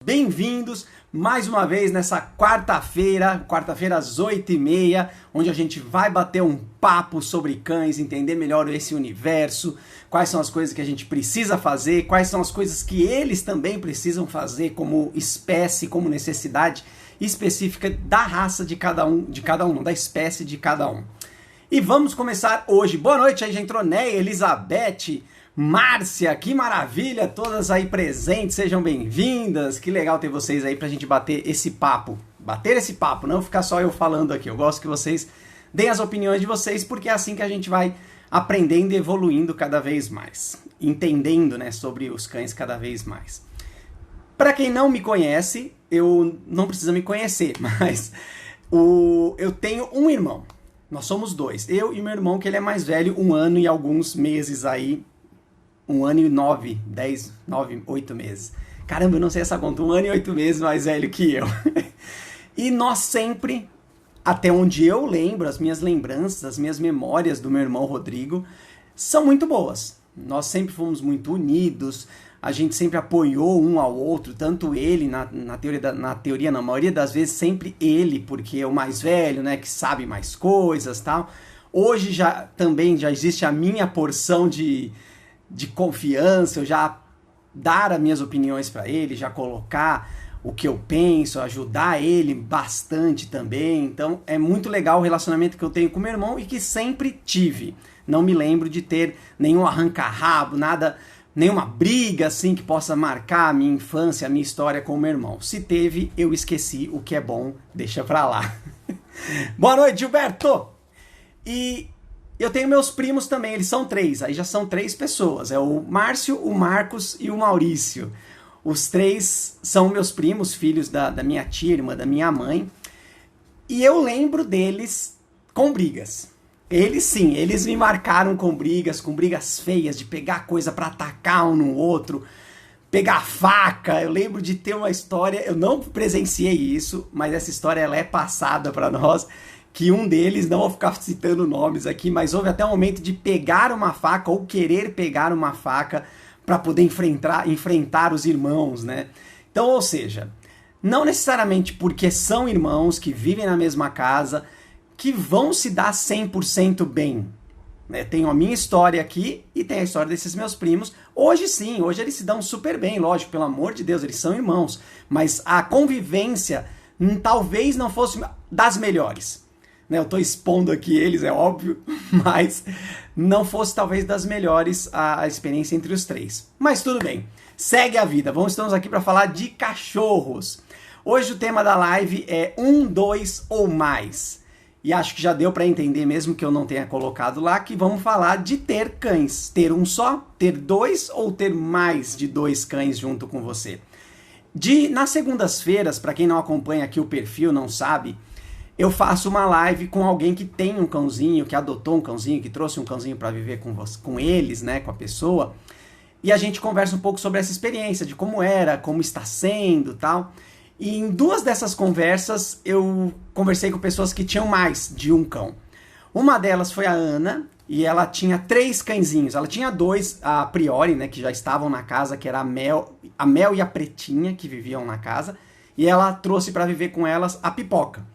Bem-vindos mais uma vez nessa quarta-feira às 8h30, onde a gente vai bater um papo sobre cães, entender melhor esse universo, quais são as coisas que a gente precisa fazer, quais são as coisas que eles também precisam fazer como espécie, como necessidade específica da raça de cada um, não, da espécie de cada um. E vamos começar hoje. Boa noite aí, já entrou Néia, Elizabeth, Márcia, que maravilha, todas aí presentes, sejam bem-vindas, que legal ter vocês aí pra gente bater esse papo, não ficar só eu falando aqui, eu gosto que vocês deem as opiniões de vocês, porque é assim que a gente vai aprendendo e evoluindo cada vez mais, entendendo, né, sobre os cães cada vez mais. Pra quem não me conhece, eu não precisa me conhecer, mas eu tenho um irmão, nós somos dois, eu e meu irmão, que ele é mais velho, 1 ano e alguns meses aí, 1 ano e 8 meses. Caramba, eu não sei essa conta. 1 ano e 8 meses mais velho que eu. E nós sempre, até onde eu lembro, as minhas lembranças, as minhas memórias do meu irmão Rodrigo, são muito boas. Nós sempre fomos muito unidos, a gente sempre apoiou um ao outro, tanto ele, na maioria das vezes, sempre ele, porque é o mais velho, né, que sabe mais coisas e tal. Hoje também já existe a minha porção de confiança, eu já dar as minhas opiniões para ele, já colocar o que eu penso, ajudar ele bastante também. Então é muito legal o relacionamento que eu tenho com meu irmão e que sempre tive. Não me lembro de ter nenhum arranca-rabo, nada, nenhuma briga assim que possa marcar a minha infância, a minha história com o meu irmão. Se teve, eu esqueci, o que é bom, deixa pra lá. Boa noite, Gilberto! E eu tenho meus primos também, eles são 3, aí já são 3 pessoas, é o Márcio, o Marcos e o Maurício. Os 3 são meus primos, filhos da minha tia, irmã da minha mãe, e eu lembro deles com brigas. Eles sim, eles me marcaram com brigas feias, de pegar coisa pra atacar um no outro, pegar faca. Eu lembro de ter uma história, eu não presenciei isso, mas essa história ela é passada pra nós, que um deles, não vou ficar citando nomes aqui, mas houve até o momento de pegar uma faca ou querer pegar uma faca para poder enfrentar os irmãos, né? Então, ou seja, não necessariamente porque são irmãos que vivem na mesma casa que vão se dar 100% bem. Né? Tenho a minha história aqui e tem a história desses meus primos. Hoje sim, hoje eles se dão super bem, lógico, pelo amor de Deus, eles são irmãos. Mas a convivência talvez não fosse das melhores. Eu estou expondo aqui eles, é óbvio, mas não fosse talvez das melhores a experiência entre os 3. Mas tudo bem, segue a vida. Estamos aqui para falar de cachorros. Hoje o tema da live é 1, 2 ou mais. E acho que já deu para entender, mesmo que eu não tenha colocado lá, que vamos falar de ter cães. Ter um só, ter 2 ou ter mais de 2 cães junto com você. Nas segundas-feiras, para quem não acompanha aqui o perfil, não sabe, eu faço uma live com alguém que tem um cãozinho, que adotou um cãozinho, que trouxe um cãozinho para viver com eles, né, com a pessoa. E a gente conversa um pouco sobre essa experiência, de como era, como está sendo, tal. E em 2 dessas conversas, eu conversei com pessoas que tinham mais de um cão. Uma delas foi a Ana, e ela tinha 3 cãezinhos. Ela tinha 2 a priori, né, que já estavam na casa, que era a Mel e a Pretinha, que viviam na casa. E ela trouxe para viver com elas a Pipoca.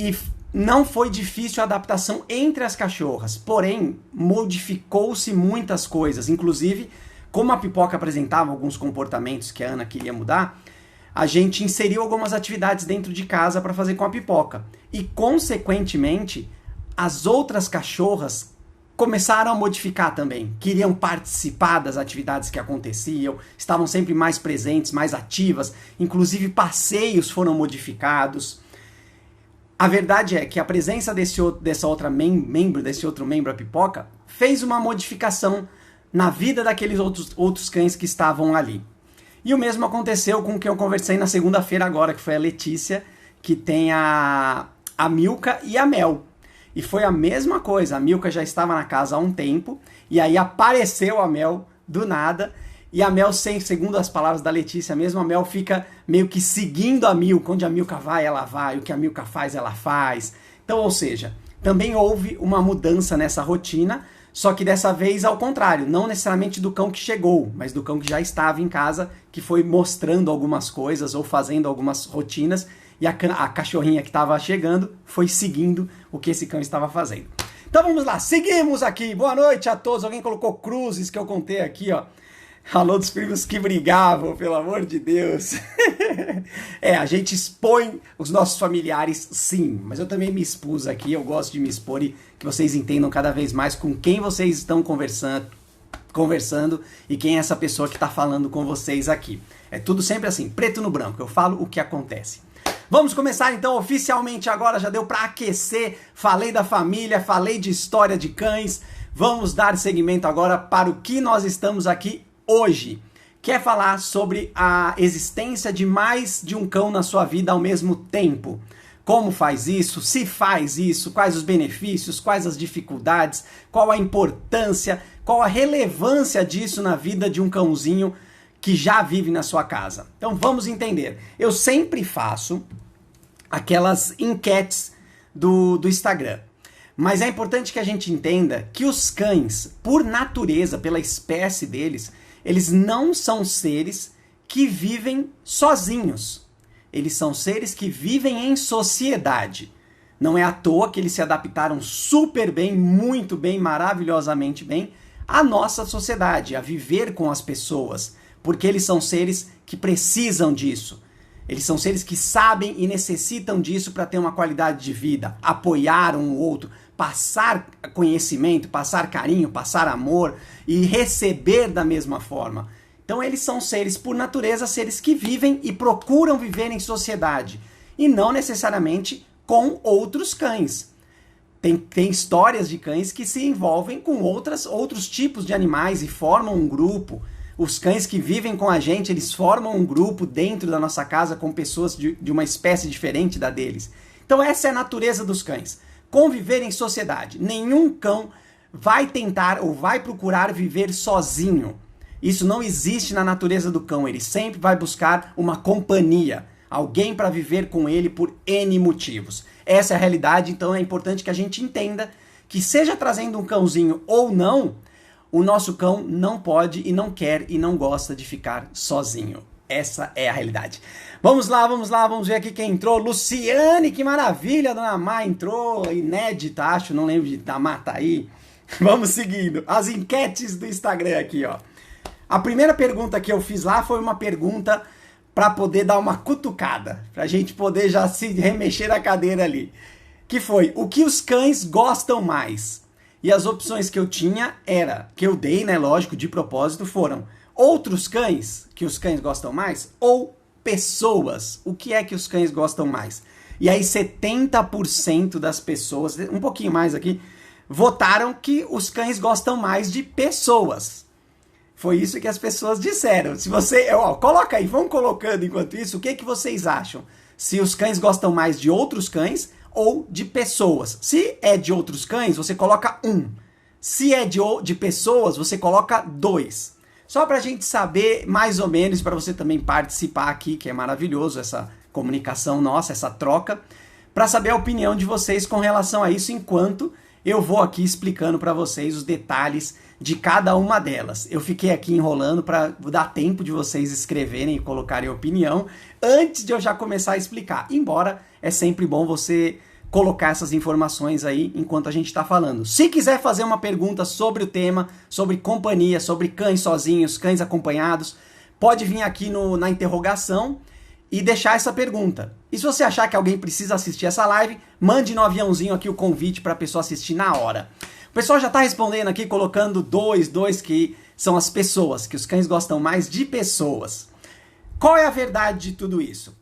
E não foi difícil a adaptação entre as cachorras, porém modificou-se muitas coisas, inclusive como a Pipoca apresentava alguns comportamentos que a Ana queria mudar, a gente inseriu algumas atividades dentro de casa para fazer com a Pipoca. E consequentemente, as outras cachorras começaram a modificar também, queriam participar das atividades que aconteciam, estavam sempre mais presentes, mais ativas, inclusive passeios foram modificados. A verdade é que a presença desse outro membro, a Pipoca, fez uma modificação na vida daqueles outros cães que estavam ali. E o mesmo aconteceu com quem eu conversei na segunda-feira agora, que foi a Letícia, que tem a Milka e a Mel. E foi a mesma coisa, a Milka já estava na casa há um tempo, e aí apareceu a Mel do nada, e a Mel, segundo as palavras da Letícia mesmo, a Mel fica meio que seguindo a Milka. Onde a Milka vai, ela vai. O que a Milka faz, ela faz. Então, ou seja, também houve uma mudança nessa rotina. Só que dessa vez ao contrário, não necessariamente do cão que chegou, mas do cão que já estava em casa, que foi mostrando algumas coisas ou fazendo algumas rotinas, e a cachorrinha que estava chegando foi seguindo o que esse cão estava fazendo. Então vamos lá, seguimos aqui. Boa noite a todos. Alguém colocou cruzes que eu contei aqui, ó. Alô dos primos que brigavam, pelo amor de Deus. A gente expõe os nossos familiares, sim. Mas eu também me expus aqui, eu gosto de me expor e que vocês entendam cada vez mais com quem vocês estão conversando e quem é essa pessoa que está falando com vocês aqui. É tudo sempre assim, preto no branco. Eu falo o que acontece. Vamos começar então oficialmente agora, já deu para aquecer. Falei da família, falei de história de cães. Vamos dar seguimento agora para o que nós estamos aqui hoje. Quer falar sobre a existência de mais de um cão na sua vida ao mesmo tempo. Como faz isso? Se faz isso? Quais os benefícios? Quais as dificuldades? Qual a importância? Qual a relevância disso na vida de um cãozinho que já vive na sua casa? Então vamos entender. Eu sempre faço aquelas enquetes do Instagram. Mas é importante que a gente entenda que os cães, por natureza, pela espécie deles, eles não são seres que vivem sozinhos. Eles são seres que vivem em sociedade. Não é à toa que eles se adaptaram super bem, muito bem, maravilhosamente bem à nossa sociedade, a viver com as pessoas, porque eles são seres que precisam disso. Eles são seres que sabem e necessitam disso para ter uma qualidade de vida, apoiar um outro, passar conhecimento, passar carinho, passar amor e receber da mesma forma. Então eles são seres, por natureza, seres que vivem e procuram viver em sociedade e não necessariamente com outros cães. Tem histórias de cães que se envolvem com outros tipos de animais e formam um grupo. Os cães que vivem com a gente, eles formam um grupo dentro da nossa casa com pessoas de uma espécie diferente da deles. Então essa é a natureza dos cães. Conviver em sociedade. Nenhum cão vai tentar ou vai procurar viver sozinho. Isso não existe na natureza do cão. Ele sempre vai buscar uma companhia. Alguém para viver com ele por N motivos. Essa é a realidade, então é importante que a gente entenda que seja trazendo um cãozinho ou não, o nosso cão não pode e não quer e não gosta de ficar sozinho. Essa é a realidade. Vamos lá, vamos ver aqui quem entrou. Luciane, que maravilha, Dona Má entrou, inédita, acho, não lembro de Má tá aí. Vamos seguindo. As enquetes do Instagram aqui, ó. A primeira pergunta que eu fiz lá foi uma pergunta para poder dar uma cutucada, pra gente poder já se remexer na cadeira ali. Que foi, o que os cães gostam mais? E as opções que eu tinha que eu dei, né, lógico, de propósito, foram outros cães, que os cães gostam mais, ou pessoas. O que é que os cães gostam mais? E aí 70% das pessoas, um pouquinho mais aqui, votaram que os cães gostam mais de pessoas. Foi isso que as pessoas disseram. Se você, coloca aí, vão colocando enquanto isso, o que vocês acham? Se os cães gostam mais de outros cães ou de pessoas. Se é de outros cães, você coloca 1. Se é de pessoas, você coloca 2. Só para a gente saber mais ou menos, para você também participar aqui, que é maravilhoso essa comunicação nossa, essa troca, para saber a opinião de vocês com relação a isso, enquanto eu vou aqui explicando para vocês os detalhes de cada uma delas. Eu fiquei aqui enrolando para dar tempo de vocês escreverem e colocarem opinião antes de eu já começar a explicar. Embora é sempre bom você colocar essas informações aí enquanto a gente está falando. Se quiser fazer uma pergunta sobre o tema, sobre companhia, sobre cães sozinhos, cães acompanhados, pode vir aqui na interrogação e deixar essa pergunta. E se você achar que alguém precisa assistir essa live, mande no aviãozinho aqui o convite para a pessoa assistir na hora. O pessoal já está respondendo aqui, colocando 2, que são as pessoas, que os cães gostam mais de pessoas. Qual é a verdade de tudo isso?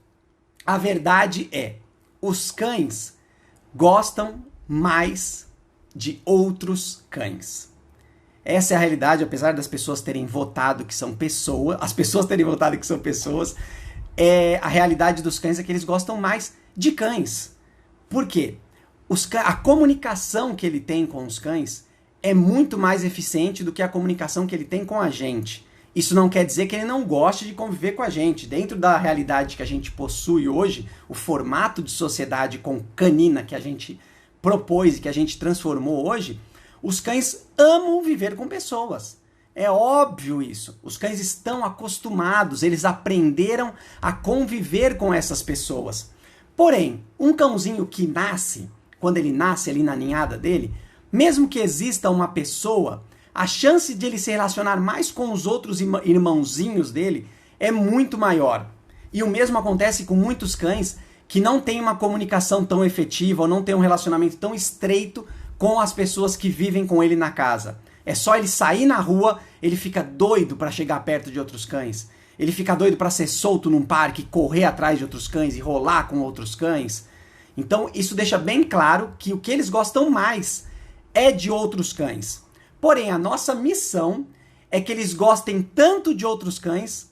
A verdade é, os cães gostam mais de outros cães. Essa é a realidade, apesar das pessoas terem votado que são pessoas, a realidade dos cães é que eles gostam mais de cães. Por quê? A comunicação que ele tem com os cães é muito mais eficiente do que a comunicação que ele tem com a gente. Isso não quer dizer que ele não goste de conviver com a gente. Dentro da realidade que a gente possui hoje, o formato de sociedade com canina que a gente propôs e que a gente transformou hoje, Os cães amam viver com pessoas. É óbvio isso. Os cães estão acostumados, eles aprenderam a conviver com essas pessoas. Porém, um cãozinho que nasce, quando ele nasce ali na ninhada dele, mesmo que exista uma pessoa, a chance de ele se relacionar mais com os outros irmãozinhos dele é muito maior. E o mesmo acontece com muitos cães que não têm uma comunicação tão efetiva ou não têm um relacionamento tão estreito com as pessoas que vivem com ele na casa. É só ele sair na rua, ele fica doido para chegar perto de outros cães. Ele fica doido para ser solto num parque, correr atrás de outros cães e rolar com outros cães. Então isso deixa bem claro que o que eles gostam mais é de outros cães. Porém, a nossa missão é que eles gostem tanto de outros cães,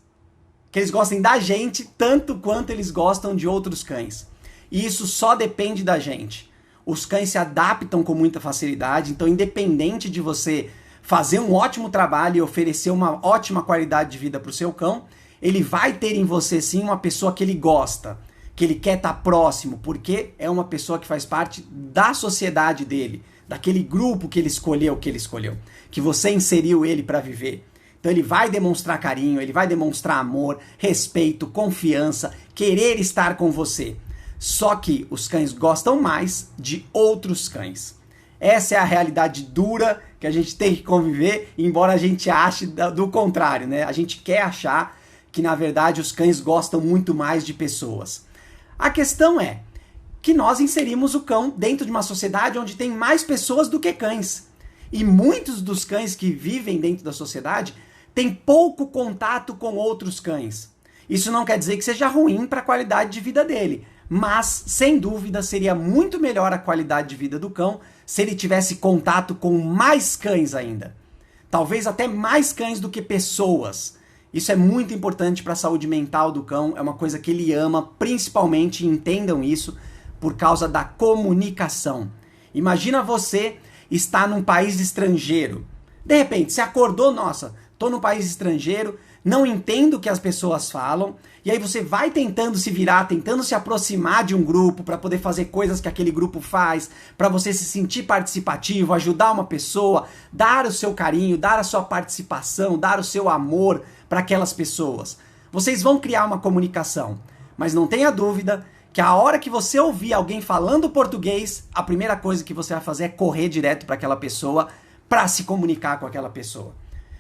que eles gostem da gente tanto quanto eles gostam de outros cães. E isso só depende da gente. Os cães se adaptam com muita facilidade, então independente de você fazer um ótimo trabalho e oferecer uma ótima qualidade de vida para o seu cão, ele vai ter em você sim uma pessoa que ele gosta, que ele quer estar próximo, porque é uma pessoa que faz parte da sociedade dele, daquele grupo que ele escolheu, que você inseriu ele para viver. Então ele vai demonstrar carinho, ele vai demonstrar amor, respeito, confiança, querer estar com você. Só que os cães gostam mais de outros cães. Essa é a realidade dura que a gente tem que conviver, embora a gente ache do contrário, né? A gente quer achar que, na verdade, os cães gostam muito mais de pessoas. A questão é que nós inserimos o cão dentro de uma sociedade onde tem mais pessoas do que cães. E muitos dos cães que vivem dentro da sociedade têm pouco contato com outros cães. Isso não quer dizer que seja ruim para a qualidade de vida dele, mas, sem dúvida, seria muito melhor a qualidade de vida do cão se ele tivesse contato com mais cães ainda. Talvez até mais cães do que pessoas. Isso é muito importante para a saúde mental do cão, é uma coisa que ele ama, principalmente, entendam isso, por causa da comunicação. Imagina você estar num país estrangeiro. De repente, você acordou, nossa, tô num país estrangeiro, não entendo o que as pessoas falam, e aí você vai tentando se virar, tentando se aproximar de um grupo para poder fazer coisas que aquele grupo faz, para você se sentir participativo, ajudar uma pessoa, dar o seu carinho, dar a sua participação, dar o seu amor para aquelas pessoas. Vocês vão criar uma comunicação, mas não tenha dúvida que a hora que você ouvir alguém falando português, a primeira coisa que você vai fazer é correr direto para aquela pessoa para se comunicar com aquela pessoa.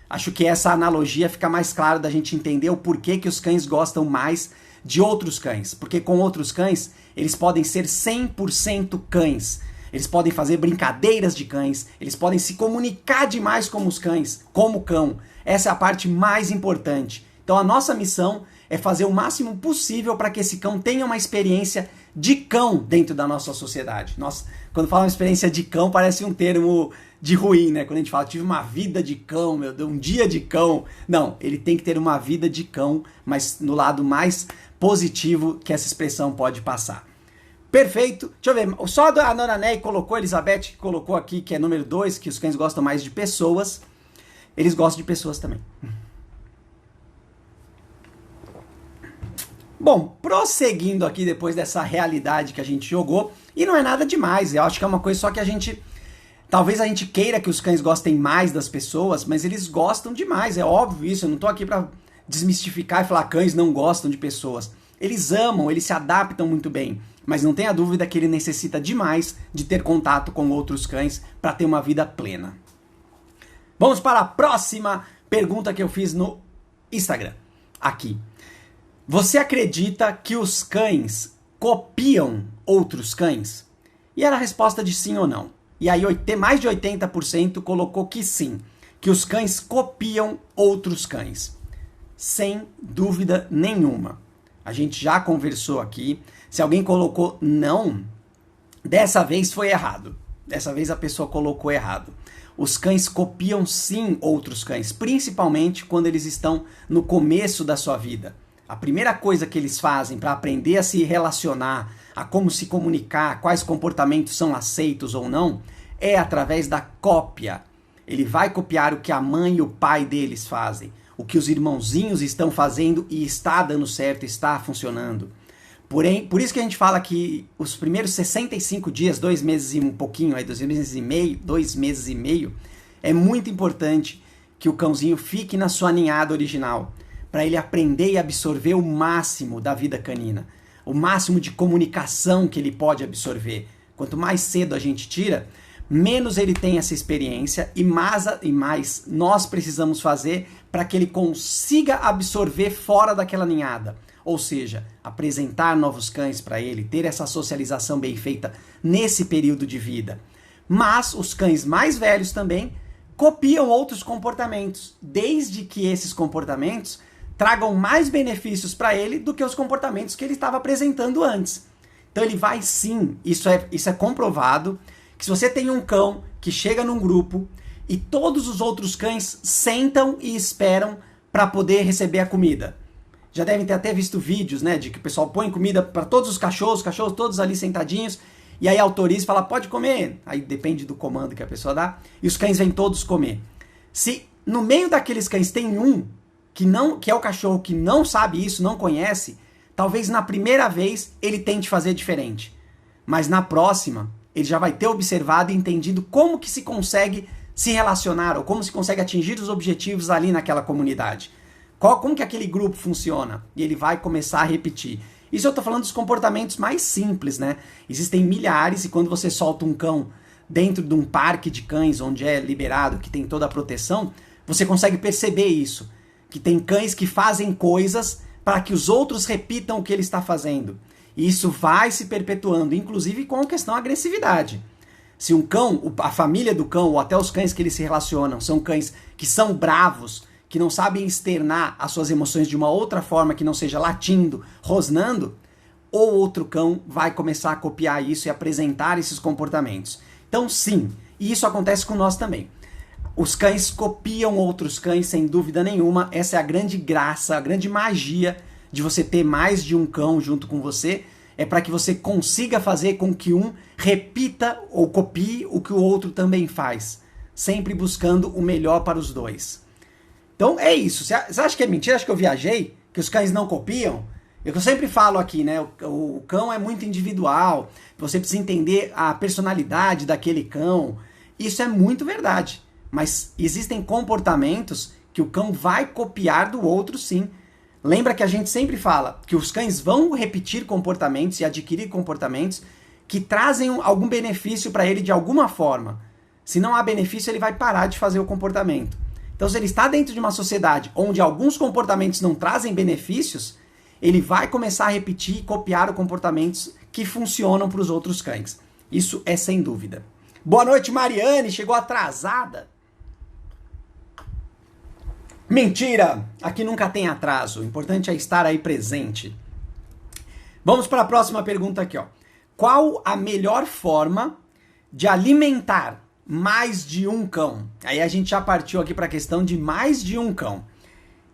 Acho que essa analogia fica mais clara da gente entender o porquê que os cães gostam mais de outros cães. Porque com outros cães, eles podem ser 100% cães. Eles podem fazer brincadeiras de cães, eles podem se comunicar demais como os cães, como cão. Essa é a parte mais importante. Então a nossa missão é fazer o máximo possível para que esse cão tenha uma experiência de cão dentro da nossa sociedade. Nós, quando falamos experiência de cão, parece um termo de ruim, né? Quando a gente fala, tive uma vida de cão, meu Deus, um dia de cão. Não, ele tem que ter uma vida de cão, mas no lado mais positivo que essa expressão pode passar. Perfeito. Deixa eu ver, só a Nona Ney colocou, a Elizabeth colocou aqui, que é número 2, que os cães gostam mais de pessoas. Eles gostam de pessoas também. Bom, prosseguindo aqui depois dessa realidade que a gente jogou, e não é nada demais, eu acho que é uma coisa só que a gente... Talvez a gente queira que os cães gostem mais das pessoas, mas eles gostam demais, é óbvio isso, eu não tô aqui pra desmistificar e falar cães não gostam de pessoas. Eles amam, eles se adaptam muito bem, mas não tenha dúvida que ele necessita demais de ter contato com outros cães para ter uma vida plena. Vamos para a próxima pergunta que eu fiz no Instagram, aqui. Você acredita que os cães copiam outros cães? E era a resposta de sim ou não. E aí mais de 80% colocou que sim, que os cães copiam outros cães. Sem dúvida nenhuma. A gente já conversou aqui. Se alguém colocou não, dessa vez foi errado. Dessa vez a pessoa colocou errado. Os cães copiam sim outros cães, principalmente quando eles estão no começo da sua vida. A primeira coisa que eles fazem para aprender a se relacionar, a como se comunicar, quais comportamentos são aceitos ou não, é através da cópia. Ele vai copiar o que a mãe e o pai deles fazem, o que os irmãozinhos estão fazendo e está dando certo, está funcionando. Porém, por isso que a gente fala que os primeiros 65 dias, 2 meses e um pouquinho, aí 2 meses e meio, é muito importante que o cãozinho fique na sua ninhada original, para ele aprender e absorver o máximo da vida canina, o máximo de comunicação que ele pode absorver. Quanto mais cedo a gente tira, menos ele tem essa experiência e mais nós precisamos fazer para que ele consiga absorver fora daquela ninhada. Ou seja, apresentar novos cães para ele, ter essa socialização bem feita nesse período de vida. Mas os cães mais velhos também copiam outros comportamentos, desde que esses comportamentos tragam mais benefícios para ele do que os comportamentos que ele estava apresentando antes. Então ele vai sim, isso é comprovado, que se você tem um cão que chega num grupo e todos os outros cães sentam e esperam para poder receber a comida. Já devem ter até visto vídeos, né, de que o pessoal põe comida para todos os cachorros todos ali sentadinhos, e aí autoriza e fala, pode comer. Aí depende do comando que a pessoa dá, e os cães vêm todos comer. Se no meio daqueles cães tem um que é o cachorro que não sabe isso, não conhece, talvez na primeira vez ele tente fazer diferente. Mas na próxima, ele já vai ter observado e entendido como que se consegue se relacionar, ou como se consegue atingir os objetivos ali naquela comunidade. Como que aquele grupo funciona? E ele vai começar a repetir. Isso eu estou falando dos comportamentos mais simples, né? Existem milhares, e quando você solta um cão dentro de um parque de cães, onde é liberado, que tem toda a proteção, você consegue perceber isso. Que tem cães que fazem coisas para que os outros repitam o que ele está fazendo. E isso vai se perpetuando, inclusive com a questão da agressividade. Se um cão, a família do cão, ou até os cães que eles se relacionam, são cães que são bravos, que não sabem externar as suas emoções de uma outra forma que não seja latindo, rosnando, ou outro cão vai começar a copiar isso e apresentar esses comportamentos. Então sim, e isso acontece com nós também. Os cães copiam outros cães sem dúvida nenhuma, essa é a grande graça, a grande magia de você ter mais de um cão junto com você, é para que você consiga fazer com que um repita ou copie o que o outro também faz, sempre buscando o melhor para os dois. Então é isso. Você acha que é mentira? Acha que eu viajei? Que os cães não copiam? Eu sempre falo aqui, né? O cão é muito individual. Você precisa entender a personalidade daquele cão. Isso é muito verdade. Mas existem comportamentos que o cão vai copiar do outro, sim. Lembra que a gente sempre fala que os cães vão repetir comportamentos e adquirir comportamentos que trazem algum benefício para ele de alguma forma. Se não há benefício, ele vai parar de fazer o comportamento. Então, se ele está dentro de uma sociedade onde alguns comportamentos não trazem benefícios, ele vai começar a repetir e copiar os comportamentos que funcionam para os outros cães. Isso é sem dúvida. Boa noite, Mariane. Chegou atrasada. Mentira! Aqui nunca tem atraso. O importante é estar aí presente. Vamos para a próxima pergunta aqui, ó. Qual a melhor forma de alimentar mais de um cão? Aí a gente já partiu aqui para a questão de mais de um cão.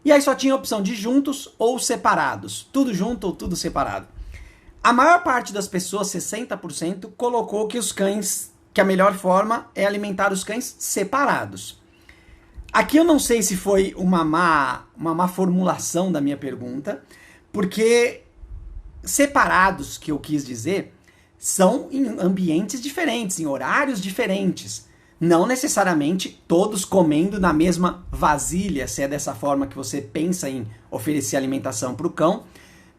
E aí só tinha a opção de juntos ou separados. Tudo junto ou tudo separado. A maior parte das pessoas, 60%, colocou que a melhor forma é alimentar os cães separados. Aqui eu não sei se foi uma má formulação da minha pergunta, porque separados, que eu quis dizer, são em ambientes diferentes, em horários diferentes. Não necessariamente todos comendo na mesma vasilha, se é dessa forma que você pensa em oferecer alimentação para o cão.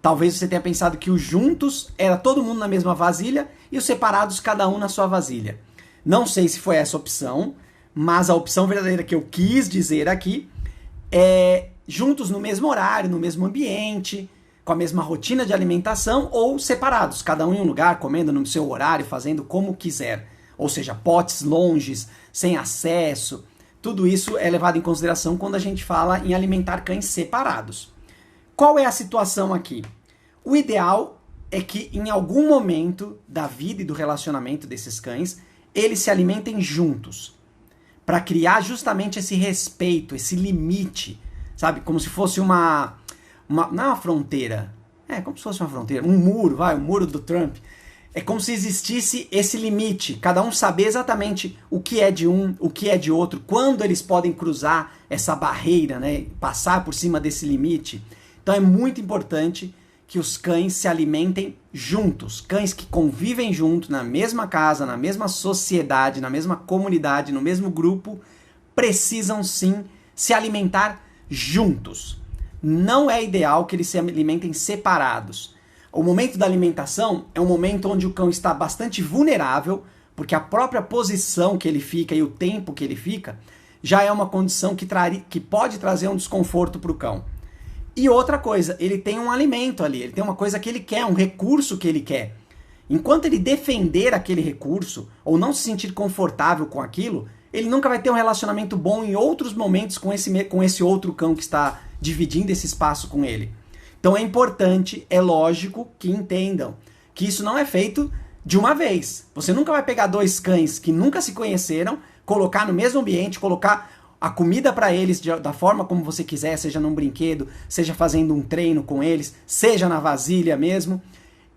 Talvez você tenha pensado que os juntos era todo mundo na mesma vasilha e os separados cada um na sua vasilha. Não sei se foi essa opção, mas a opção verdadeira que eu quis dizer aqui é juntos no mesmo horário, no mesmo ambiente, com a mesma rotina de alimentação, ou separados, cada um em um lugar, comendo no seu horário, fazendo como quiser. Ou seja, potes longes, sem acesso. Tudo isso é levado em consideração quando a gente fala em alimentar cães separados. Qual é a situação aqui? O ideal é que em algum momento da vida e do relacionamento desses cães, eles se alimentem juntos, para criar justamente esse respeito, esse limite, sabe? Como se fosse não é uma fronteira, como se fosse uma fronteira, um muro, o muro do Trump. É como se existisse esse limite, cada um saber exatamente o que é de um, o que é de outro, quando eles podem cruzar essa barreira, né? Passar por cima desse limite. Então é muito importante que os cães se alimentem juntos. Cães que convivem juntos na mesma casa, na mesma sociedade, na mesma comunidade, no mesmo grupo, precisam sim se alimentar juntos. Não é ideal que eles se alimentem separados. O momento da alimentação é um momento onde o cão está bastante vulnerável, porque a própria posição que ele fica e o tempo que ele fica já é uma condição que pode trazer um desconforto para o cão. E outra coisa, ele tem um alimento ali, ele tem uma coisa que ele quer, um recurso que ele quer. Enquanto ele defender aquele recurso, ou não se sentir confortável com aquilo, ele nunca vai ter um relacionamento bom em outros momentos com esse outro cão que está dividindo esse espaço com ele. Então é importante, é lógico que entendam que isso não é feito de uma vez. Você nunca vai pegar dois cães que nunca se conheceram, colocar no mesmo ambiente, colocar a comida para eles da forma como você quiser, seja num brinquedo, seja fazendo um treino com eles, seja na vasilha mesmo,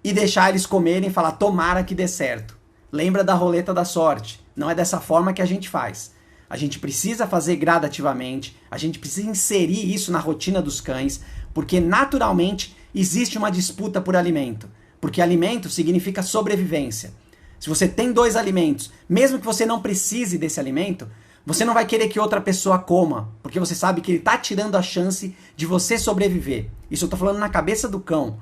e deixar eles comerem e falar, tomara que dê certo. Lembra da roleta da sorte. Não é dessa forma que a gente faz. A gente precisa fazer gradativamente, a gente precisa inserir isso na rotina dos cães, porque naturalmente existe uma disputa por alimento. Porque alimento significa sobrevivência. Se você tem dois alimentos, mesmo que você não precise desse alimento, você não vai querer que outra pessoa coma, porque você sabe que ele está tirando a chance de você sobreviver. Isso eu estou falando na cabeça do cão.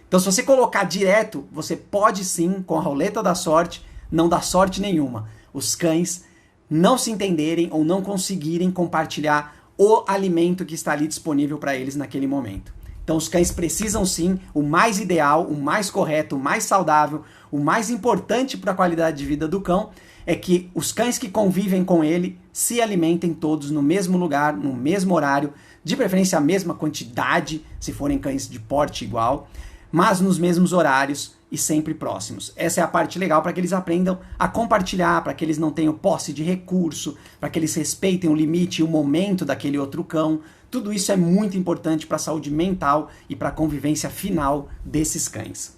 Então se você colocar direto, você pode sim, com a roleta da sorte, não dar sorte nenhuma. Os cães não se entenderem ou não conseguirem compartilhar o alimento que está ali disponível para eles naquele momento. Então os cães precisam sim, o mais ideal, o mais correto, o mais saudável, o mais importante para a qualidade de vida do cão é que os cães que convivem com ele se alimentem todos no mesmo lugar, no mesmo horário, de preferência a mesma quantidade, se forem cães de porte igual, mas nos mesmos horários e sempre próximos. Essa é a parte legal para que eles aprendam a compartilhar, para que eles não tenham posse de recurso, para que eles respeitem o limite e o momento daquele outro cão. Tudo isso é muito importante para a saúde mental e para a convivência final desses cães.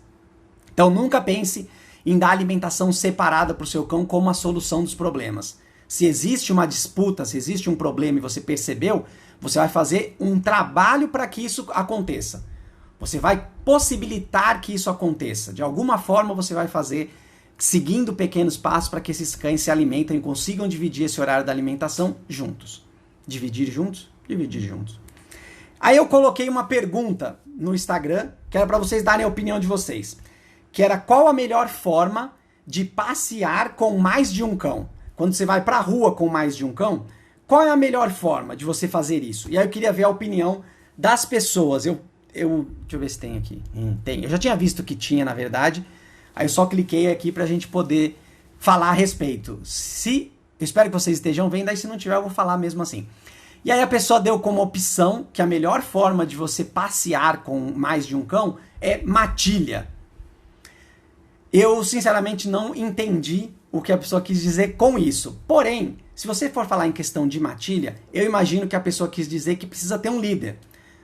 Então nunca pense em dar alimentação separada para o seu cão como a solução dos problemas. Se existe uma disputa, se existe um problema e você percebeu, você vai fazer um trabalho para que isso aconteça. Você vai possibilitar que isso aconteça. De alguma forma você vai fazer, seguindo pequenos passos para que esses cães se alimentem e consigam dividir esse horário da alimentação juntos. Dividir juntos? Dividir juntos. Aí eu coloquei uma pergunta no Instagram, que era para vocês darem a opinião de vocês. Que era qual a melhor forma de passear com mais de um cão? Quando você vai para a rua com mais de um cão, qual é a melhor forma de você fazer isso? E aí eu queria ver a opinião das pessoas. Deixa eu ver se tem aqui. Tem. Eu já tinha visto que tinha, na verdade. Aí eu só cliquei aqui pra gente poder falar a respeito. Eu espero que vocês estejam vendo, aí se não tiver eu vou falar mesmo assim. E aí a pessoa deu como opção que a melhor forma de você passear com mais de um cão é matilha. Eu, sinceramente, não entendi o que a pessoa quis dizer com isso. Porém, se você for falar em questão de matilha, eu imagino que a pessoa quis dizer que precisa ter um líder.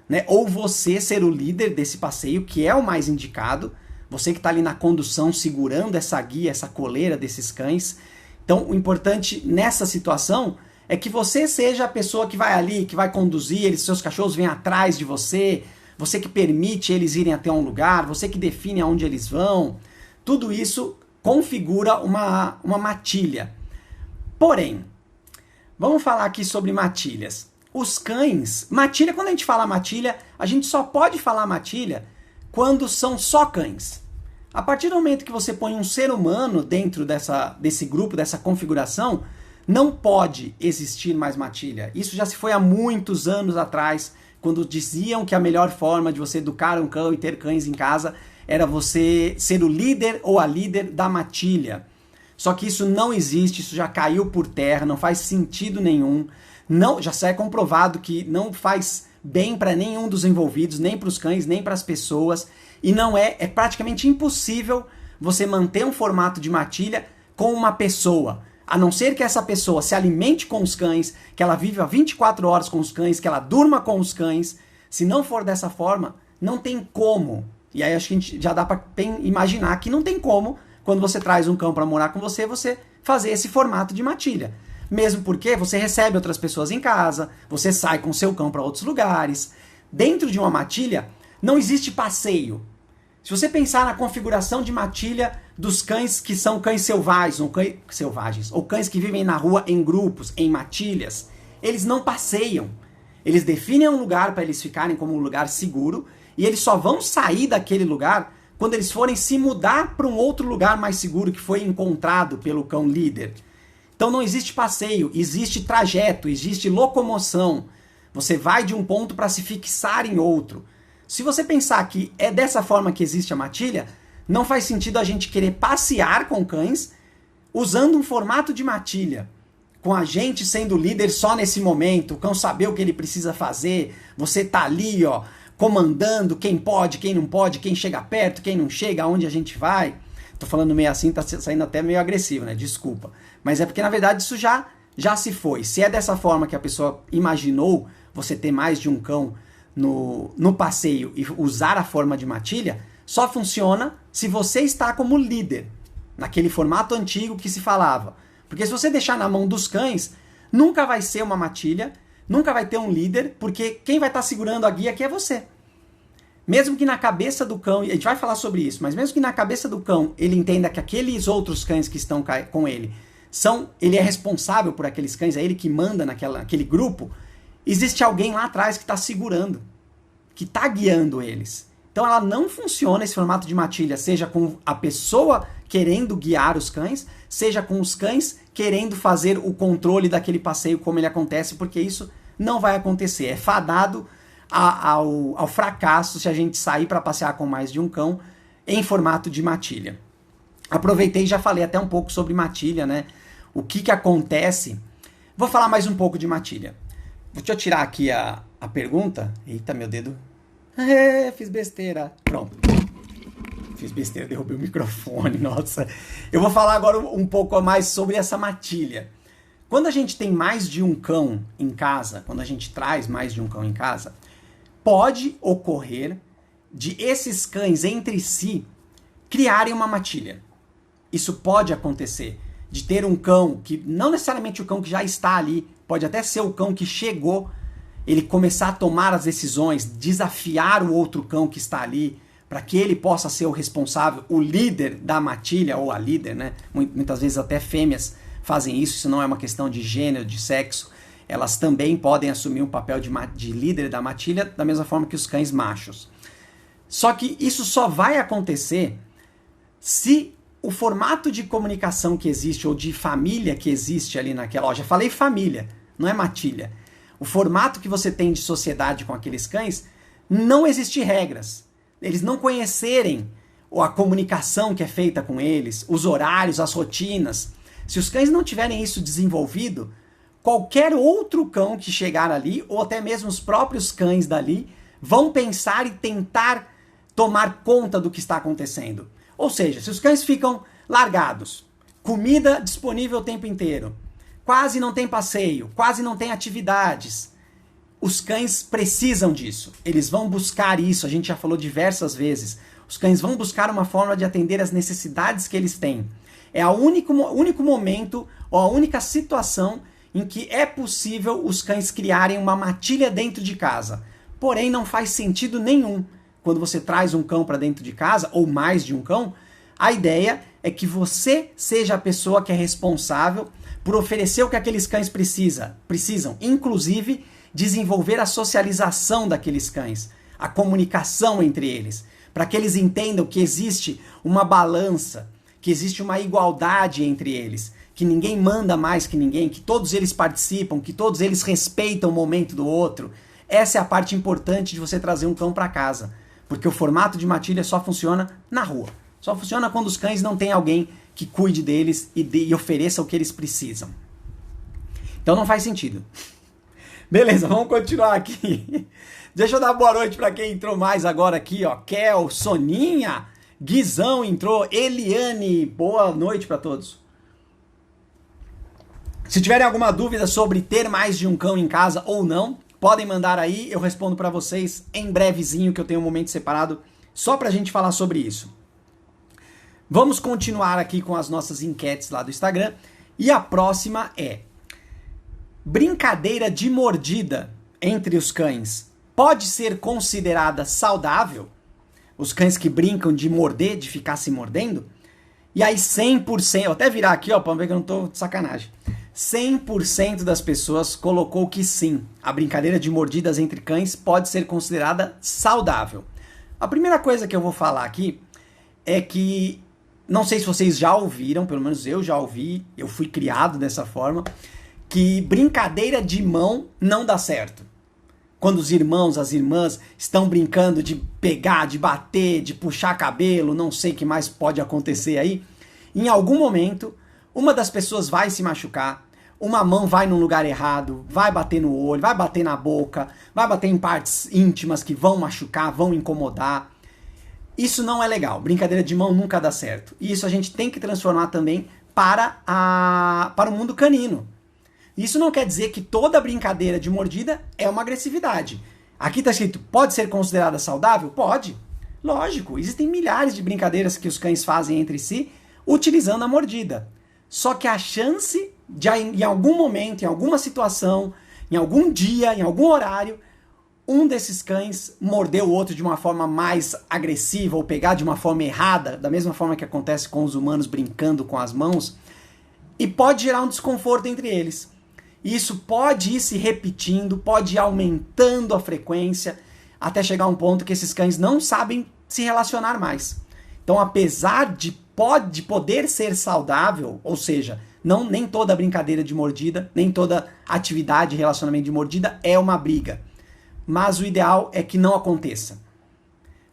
Né? Ou você ser o líder desse passeio, que é o mais indicado, você que está ali na condução, segurando essa guia, essa coleira desses cães. Então, o importante nessa situação é que você seja a pessoa que vai ali, que vai conduzir, seus cachorros vêm atrás de você, você que permite eles irem até um lugar, você que define aonde eles vão. Tudo isso configura uma matilha. Porém, vamos falar aqui sobre matilhas. Os cães, matilha, quando a gente fala matilha, a gente só pode falar matilha quando são só cães. A partir do momento que você põe um ser humano dentro desse grupo, dessa configuração, não pode existir mais matilha. Isso já se foi há muitos anos atrás, quando diziam que a melhor forma de você educar um cão e ter cães em casa era você ser o líder ou a líder da matilha. Só que isso não existe, isso já caiu por terra, não faz sentido nenhum. Não, já é comprovado que não faz bem para nenhum dos envolvidos, nem para os cães, nem para as pessoas. E não é praticamente impossível você manter um formato de matilha com uma pessoa. A não ser que essa pessoa se alimente com os cães, que ela viva 24 horas com os cães, que ela durma com os cães. Se não for dessa forma, não tem como. E aí acho que a gente já dá para imaginar que não tem como, quando você traz um cão para morar com você, você fazer esse formato de matilha. Mesmo porque você recebe outras pessoas em casa, você sai com seu cão para outros lugares. Dentro de uma matilha, não existe passeio. Se você pensar na configuração de matilha dos cães que são cães selvagens, ou cães que vivem na rua em grupos, em matilhas, eles não passeiam. Eles definem um lugar para eles ficarem como um lugar seguro e eles só vão sair daquele lugar quando eles forem se mudar para um outro lugar mais seguro que foi encontrado pelo cão líder. Então não existe passeio, existe trajeto, existe locomoção. Você vai de um ponto para se fixar em outro. Se você pensar que é dessa forma que existe a matilha, não faz sentido a gente querer passear com cães usando um formato de matilha. Com a gente sendo líder só nesse momento, o cão saber o que ele precisa fazer, você tá ali, ó, comandando quem pode, quem não pode, quem chega perto, quem não chega, aonde a gente vai. Tô falando meio assim, tá saindo até meio agressivo, né? Desculpa. Mas é porque, na verdade, isso já se foi. Se é dessa forma que a pessoa imaginou você ter mais de um cão no passeio e usar a forma de matilha, só funciona se você está como líder, naquele formato antigo que se falava. Porque se você deixar na mão dos cães, nunca vai ser uma matilha, nunca vai ter um líder, porque quem vai estar segurando a guia aqui é você. Mesmo que na cabeça do cão, e a gente vai falar sobre isso, mas mesmo que na cabeça do cão ele entenda que aqueles outros cães que estão com ele, ele é responsável por aqueles cães, é ele que manda naquele grupo, existe alguém lá atrás que está segurando, que está guiando eles. Então ela não funciona esse formato de matilha, seja com a pessoa querendo guiar os cães, seja com os cães querendo fazer o controle daquele passeio como ele acontece, porque isso não vai acontecer. É fadado ao fracasso se a gente sair para passear com mais de um cão em formato de matilha. Aproveitei e já falei até um pouco sobre matilha, né? O que acontece. Vou falar mais um pouco de matilha. Deixa eu tirar aqui a pergunta. Eita, meu dedo. Fiz besteira. Pronto. Fiz besteira, derrubei o microfone, nossa. Eu vou falar agora um pouco mais sobre essa matilha. Quando a gente tem mais de um cão em casa, quando a gente traz mais de um cão em casa, pode ocorrer de esses cães entre si criarem uma matilha. Isso pode acontecer, de ter um cão que, não necessariamente o cão que já está ali, pode até ser o cão que chegou, ele começar a tomar as decisões, desafiar o outro cão que está ali, para que ele possa ser o responsável, o líder da matilha, ou a líder, né? Muitas vezes até fêmeas fazem isso não é uma questão de gênero, de sexo, elas também podem assumir um papel de líder da matilha, da mesma forma que os cães machos. Só que isso só vai acontecer se o formato de comunicação que existe, ou de família que existe ali naquela... Ó, já falei família, não é matilha. O formato que você tem de sociedade com aqueles cães, não existe regras. Eles não conhecerem a comunicação que é feita com eles, os horários, as rotinas. Se os cães não tiverem isso desenvolvido, qualquer outro cão que chegar ali, ou até mesmo os próprios cães dali, vão pensar e tentar tomar conta do que está acontecendo. Ou seja, se os cães ficam largados, comida disponível o tempo inteiro, quase não tem passeio, quase não tem atividades, os cães precisam disso. Eles vão buscar isso, a gente já falou diversas vezes. Os cães vão buscar uma forma de atender às necessidades que eles têm. É o único momento, ou a única situação em que é possível os cães criarem uma matilha dentro de casa. Porém, não faz sentido nenhum. Quando você traz um cão para dentro de casa, ou mais de um cão, a ideia é que você seja a pessoa que é responsável por oferecer o que aqueles cães precisam, inclusive desenvolver a socialização daqueles cães, a comunicação entre eles, para que eles entendam que existe uma balança, que existe uma igualdade entre eles, que ninguém manda mais que ninguém, que todos eles participam, que todos eles respeitam o momento do outro. Essa é a parte importante de você trazer um cão para casa, porque o formato de matilha só funciona na rua. Só funciona quando os cães não têm alguém que cuide deles e ofereça o que eles precisam. Então não faz sentido. Beleza, vamos continuar aqui. Deixa eu dar boa noite para quem entrou mais agora aqui, ó. Kel, Soninha, Guizão entrou, Eliane, boa noite para todos. Se tiverem alguma dúvida sobre ter mais de um cão em casa ou não, podem mandar aí, eu respondo para vocês em brevezinho, que eu tenho um momento separado só pra gente falar sobre isso. Vamos continuar aqui com as nossas enquetes lá do Instagram. E a próxima é: brincadeira de mordida entre os cães pode ser considerada saudável? os cães que brincam de morder, de ficar se mordendo. E aí 100%, vou até virar aqui, ó, pra ver que eu não tô de sacanagem. 100% das pessoas colocou que sim, a brincadeira de mordidas entre cães pode ser considerada saudável. A primeira coisa que eu vou falar aqui é que, não sei se vocês já ouviram, pelo menos eu já ouvi, eu fui criado dessa forma, que brincadeira de mão não dá certo. Quando os irmãos, as irmãs estão brincando de pegar, de bater, de puxar cabelo, não sei o que mais pode acontecer aí, em algum momento, uma das pessoas vai se machucar, uma mão vai num lugar errado, vai bater no olho, vai bater na boca, vai bater em partes íntimas que vão machucar, vão incomodar. Isso não é legal. Brincadeira de mão nunca dá certo. E isso a gente tem que transformar também para o mundo canino. Isso não quer dizer que toda brincadeira de mordida é uma agressividade. Aqui está escrito, pode ser considerada saudável? Pode. Lógico, existem milhares de brincadeiras que os cães fazem entre si utilizando a mordida. Só que a chance de, em algum momento, em alguma situação, em algum dia, em algum horário, um desses cães morder o outro de uma forma mais agressiva ou pegar de uma forma errada, da mesma forma que acontece com os humanos brincando com as mãos, e pode gerar um desconforto entre eles. E isso pode ir se repetindo, pode ir aumentando a frequência, até chegar a um ponto que esses cães não sabem se relacionar mais. Então, apesar de poder ser saudável, ou seja, nem toda brincadeira de mordida, nem toda atividade de relacionamento de mordida é uma briga. Mas o ideal é que não aconteça.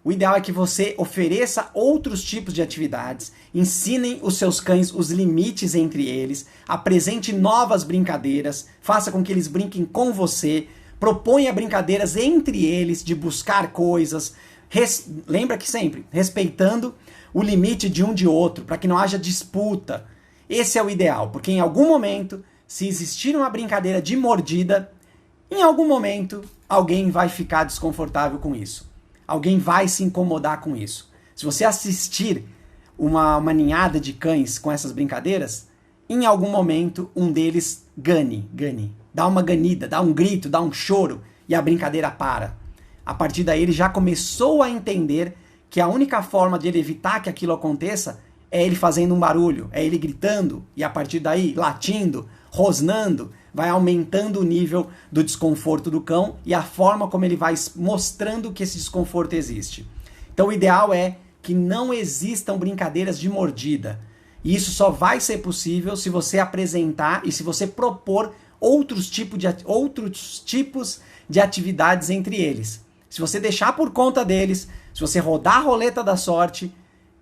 O ideal é que você ofereça outros tipos de atividades, ensinem os seus cães os limites entre eles, apresente novas brincadeiras, faça com que eles brinquem com você, proponha brincadeiras entre eles de buscar coisas, lembra que sempre, respeitando o limite de um de outro, para que não haja disputa. Esse é o ideal, porque em algum momento, se existir uma brincadeira de mordida, em algum momento alguém vai ficar desconfortável com isso. Alguém vai se incomodar com isso. Se você assistir uma ninhada de cães com essas brincadeiras, em algum momento um deles gane, dá uma ganida, dá um grito, dá um choro e a brincadeira para. A partir daí ele já começou a entender que a única forma de ele evitar que aquilo aconteça é ele fazendo um barulho, é ele gritando e a partir daí latindo, rosnando, vai aumentando o nível do desconforto do cão e a forma como ele vai mostrando que esse desconforto existe. Então o ideal é que não existam brincadeiras de mordida. E isso só vai ser possível se você apresentar e se você propor outros tipos de atividades entre eles. Se você deixar por conta deles, se você rodar a roleta da sorte,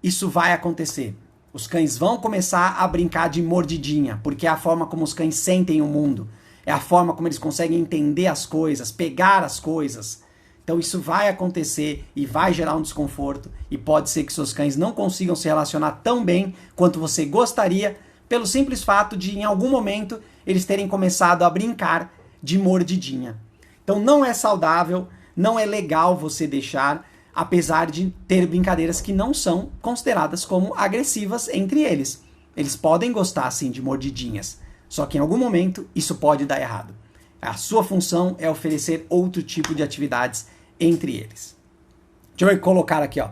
isso vai acontecer. Os cães vão começar a brincar de mordidinha, porque é a forma como os cães sentem o mundo. É a forma como eles conseguem entender as coisas, pegar as coisas. Então isso vai acontecer e vai gerar um desconforto. E pode ser que seus cães não consigam se relacionar tão bem quanto você gostaria, pelo simples fato de, em algum momento, eles terem começado a brincar de mordidinha. Então não é saudável, não é legal você deixar, apesar de ter brincadeiras que não são consideradas como agressivas entre eles. Eles podem gostar, sim, de mordidinhas, só que em algum momento isso pode dar errado. A sua função é oferecer outro tipo de atividades entre eles. Deixa eu colocar aqui, ó.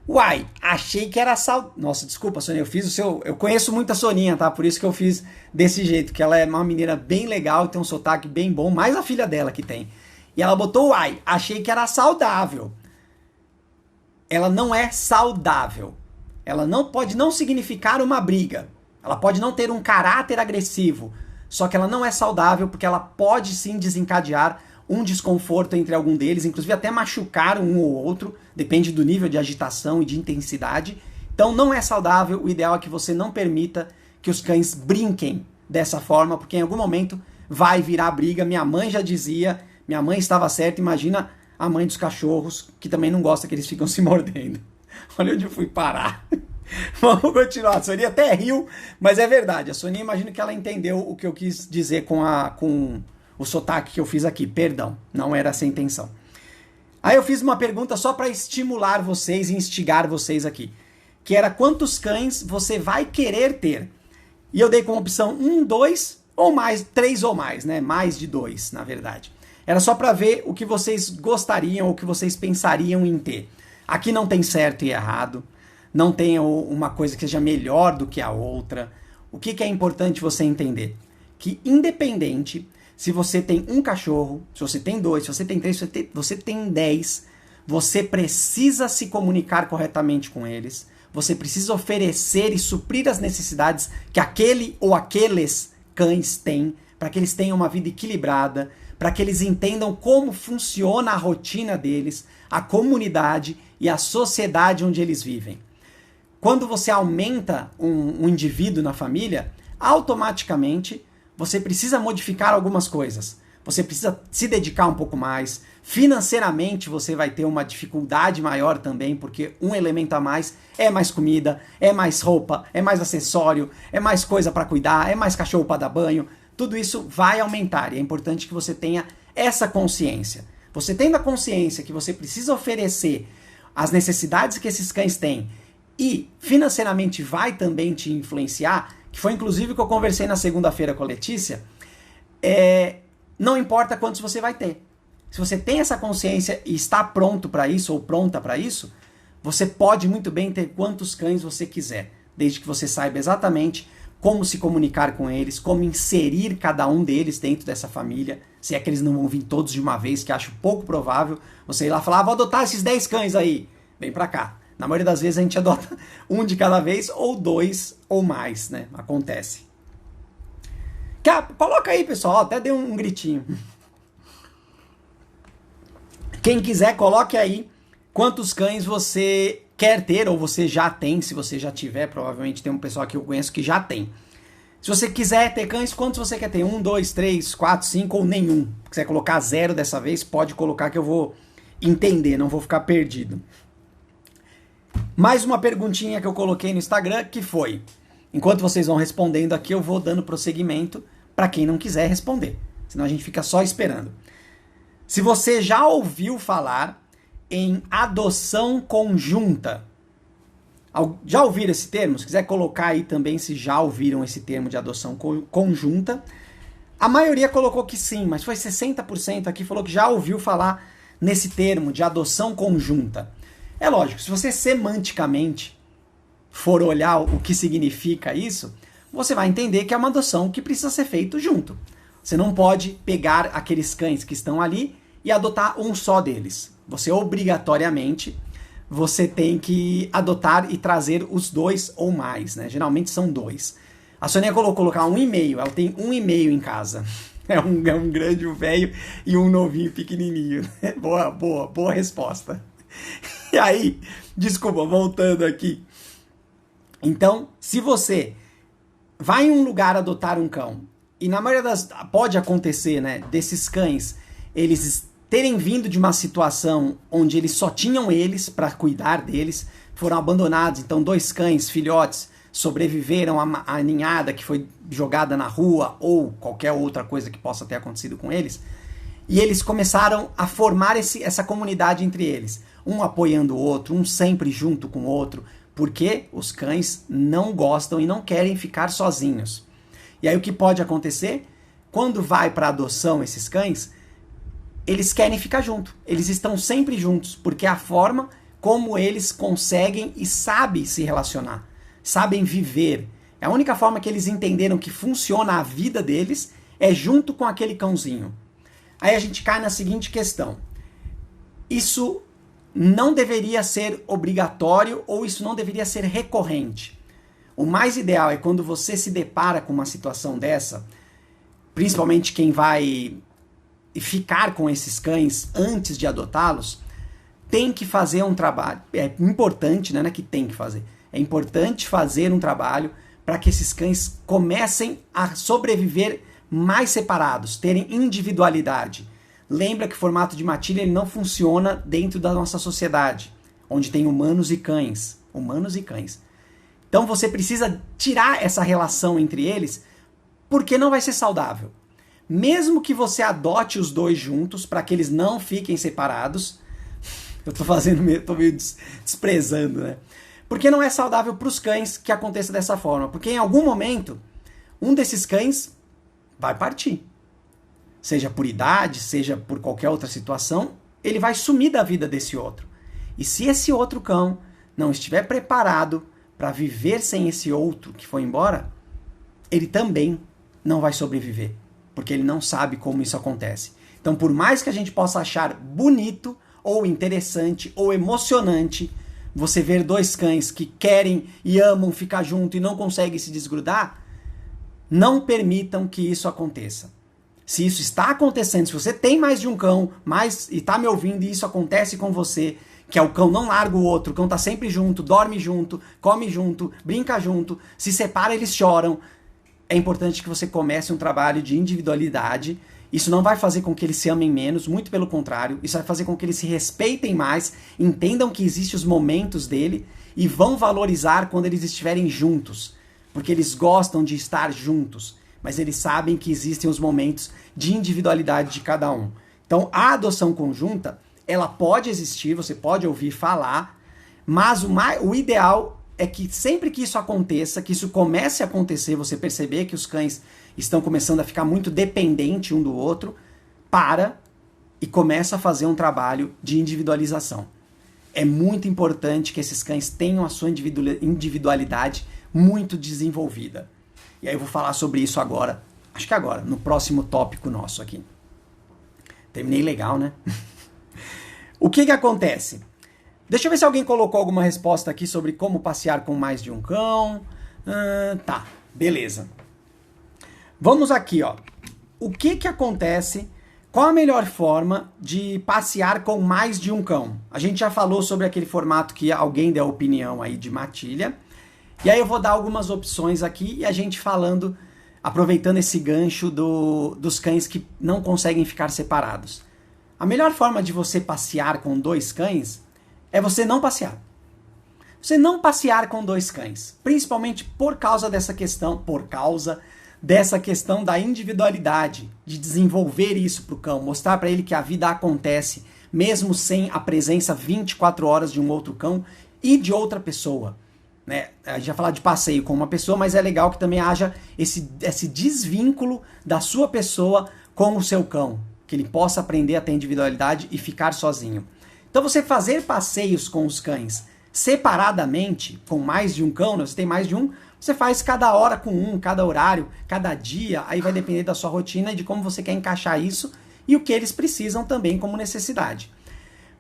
Uai, achei que era Nossa, desculpa, Soninha, eu fiz o seu... Eu conheço muito a Soninha, tá? Por isso que eu fiz desse jeito, que ela é uma menina bem legal, tem um sotaque bem bom, mais a filha dela que tem. E ela botou uai, achei que era saudável. Ela não é saudável. Ela não pode não significar uma briga. Ela pode não ter um caráter agressivo. Só que ela não é saudável porque ela pode sim desencadear um desconforto entre algum deles, inclusive até machucar um ou outro, depende do nível de agitação e de intensidade. Então não é saudável, o ideal é que você não permita que os cães brinquem dessa forma, porque em algum momento vai virar briga. Minha mãe já dizia, minha mãe estava certa, imagina a mãe dos cachorros, que também não gosta que eles ficam se mordendo. Olha onde eu fui parar. Vamos continuar. A Sonia até riu, mas é verdade. A Sonia, imagino que ela entendeu o que eu quis dizer com o sotaque que eu fiz aqui. Perdão, não era essa a intenção. Aí eu fiz uma pergunta só para estimular vocês e instigar vocês aqui, que era quantos cães você vai querer ter. E eu dei como opção 1, 2 ou mais, 3 ou mais, né? Mais de 2, na verdade. Era só para ver o que vocês gostariam ou o que vocês pensariam em ter. Aqui não tem certo e errado, não tem uma coisa que seja melhor do que a outra. O que é importante você entender? Que independente se você tem um cachorro, se você tem 2, se você tem 3, se você tem 10, você precisa se comunicar corretamente com eles, você precisa oferecer e suprir as necessidades que aquele ou aqueles cães têm, para que eles tenham uma vida equilibrada, para que eles entendam como funciona a rotina deles, a comunidade e a sociedade onde eles vivem. Quando você aumenta um indivíduo na família, automaticamente você precisa modificar algumas coisas. Você precisa se dedicar um pouco mais. Financeiramente você vai ter uma dificuldade maior também, porque um elemento a mais é mais comida, é mais roupa, é mais acessório, é mais coisa para cuidar, é mais cachorro para dar banho. Tudo isso vai aumentar e é importante que você tenha essa consciência. Você tendo a consciência que você precisa oferecer as necessidades que esses cães têm e financeiramente vai também te influenciar, que foi inclusive o que eu conversei na segunda-feira com a Letícia, não importa quantos você vai ter. Se você tem essa consciência e está pronto para isso ou pronta para isso, você pode muito bem ter quantos cães você quiser, desde que você saiba exatamente como se comunicar com eles, como inserir cada um deles dentro dessa família, se é que eles não vão vir todos de uma vez, que acho pouco provável, você ir lá e falar, vou adotar esses 10 cães aí, vem pra cá. Na maioria das vezes a gente adota um de cada vez, ou 2 ou mais, né? Acontece. Coloca aí, pessoal, até deu um gritinho. Quem quiser, coloque aí quantos cães você quer ter, ou você já tem, se você já tiver, provavelmente tem um pessoal que eu conheço que já tem. Se você quiser ter cães, quantos você quer ter? 1, 2, 3, 4, 5 ou nenhum? Se quiser colocar 0 dessa vez, pode colocar que eu vou entender, não vou ficar perdido. Mais uma perguntinha que eu coloquei no Instagram, que foi, enquanto vocês vão respondendo aqui, eu vou dando prosseguimento para quem não quiser responder, senão a gente fica só esperando. Se você já ouviu falar em adoção conjunta, já ouviram esse termo? Se quiser colocar aí também se já ouviram esse termo de adoção conjunta. A maioria colocou que sim, mas foi 60% aqui falou que já ouviu falar nesse termo de adoção conjunta. É lógico, se você semanticamente for olhar o que significa isso, você vai entender que é uma adoção que precisa ser feita junto. Você não pode pegar aqueles cães que estão ali e adotar um só deles. Você obrigatoriamente, você tem que adotar e trazer os 2 ou mais, né? Geralmente são 2. A Sonia colocou colocar 1,5, ela tem 1,5 em casa. É um grande, um velho e um novinho pequenininho. Boa resposta. E aí, desculpa, voltando aqui. Então, se você vai em um lugar adotar um cão, e na maioria das... pode acontecer, né, desses cães, eles terem vindo de uma situação onde eles só tinham eles para cuidar deles, foram abandonados, então 2 cães, filhotes, sobreviveram à ninhada que foi jogada na rua, ou qualquer outra coisa que possa ter acontecido com eles, e eles começaram a formar essa comunidade entre eles, um apoiando o outro, um sempre junto com o outro, porque os cães não gostam e não querem ficar sozinhos. E aí o que pode acontecer? Quando vai para adoção esses cães, eles querem ficar junto, eles estão sempre juntos, porque é a forma como eles conseguem e sabem se relacionar, sabem viver. É a única forma que eles entenderam que funciona a vida deles é junto com aquele cãozinho. Aí a gente cai na seguinte questão. Isso não deveria ser obrigatório ou isso não deveria ser recorrente. O mais ideal é quando você se depara com uma situação dessa, principalmente quem vai ficar com esses cães antes de adotá-los, tem que fazer um trabalho. É importante, né? Não é que tem que fazer. É importante fazer um trabalho para que esses cães comecem a sobreviver mais separados, terem individualidade. Lembra que o formato de matilha ele não funciona dentro da nossa sociedade, onde tem humanos e cães. Humanos e cães. Então você precisa tirar essa relação entre eles, porque não vai ser saudável. Mesmo que você adote os 2 juntos, para que eles não fiquem separados, eu tô meio desprezando, né? Porque não é saudável para os cães que aconteça dessa forma. Porque em algum momento, um desses cães vai partir. Seja por idade, seja por qualquer outra situação, ele vai sumir da vida desse outro. E se esse outro cão não estiver preparado para viver sem esse outro que foi embora, ele também não vai sobreviver, porque ele não sabe como isso acontece. Então, por mais que a gente possa achar bonito, ou interessante, ou emocionante, você ver dois cães que querem e amam ficar junto e não conseguem se desgrudar, não permitam que isso aconteça. Se isso está acontecendo, se você tem mais de um cão, e está me ouvindo e isso acontece com você, que é o cão não larga o outro, o cão está sempre junto, dorme junto, come junto, brinca junto, se separa, eles choram, é importante que você comece um trabalho de individualidade. Isso não vai fazer com que eles se amem menos, muito pelo contrário, isso vai fazer com que eles se respeitem mais, entendam que existem os momentos dele e vão valorizar quando eles estiverem juntos, porque eles gostam de estar juntos, mas eles sabem que existem os momentos de individualidade de cada um. Então, a adoção conjunta, ela pode existir, você pode ouvir falar, mas o ideal é que sempre que isso aconteça, que isso comece a acontecer, você perceber que os cães estão começando a ficar muito dependentes um do outro, para e começa a fazer um trabalho de individualização. É muito importante que esses cães tenham a sua individualidade muito desenvolvida. E aí eu vou falar sobre isso agora, acho que agora, no próximo tópico nosso aqui. Terminei legal, né? O que acontece? Deixa eu ver se alguém colocou alguma resposta aqui sobre como passear com mais de um cão. Tá, beleza. Vamos aqui, ó. O que acontece? Qual a melhor forma de passear com mais de um cão? A gente já falou sobre aquele formato que alguém deu opinião aí de matilha. E aí eu vou dar algumas opções aqui e a gente falando, aproveitando esse gancho dos cães que não conseguem ficar separados. A melhor forma de você passear com dois cães é você não passear. Você não passear com dois cães, principalmente por causa dessa questão da individualidade, de desenvolver isso para o cão, mostrar para ele que a vida acontece, mesmo sem a presença 24 horas de um outro cão e de outra pessoa. Né? A gente vai falar de passeio com uma pessoa, mas é legal que também haja esse desvínculo da sua pessoa com o seu cão, que ele possa aprender a ter individualidade e ficar sozinho. Então você fazer passeios com os cães separadamente, com mais de um cão, né? Você tem mais de um, você faz cada hora com um, cada horário, cada dia, aí vai depender da sua rotina e de como você quer encaixar isso e o que eles precisam também como necessidade.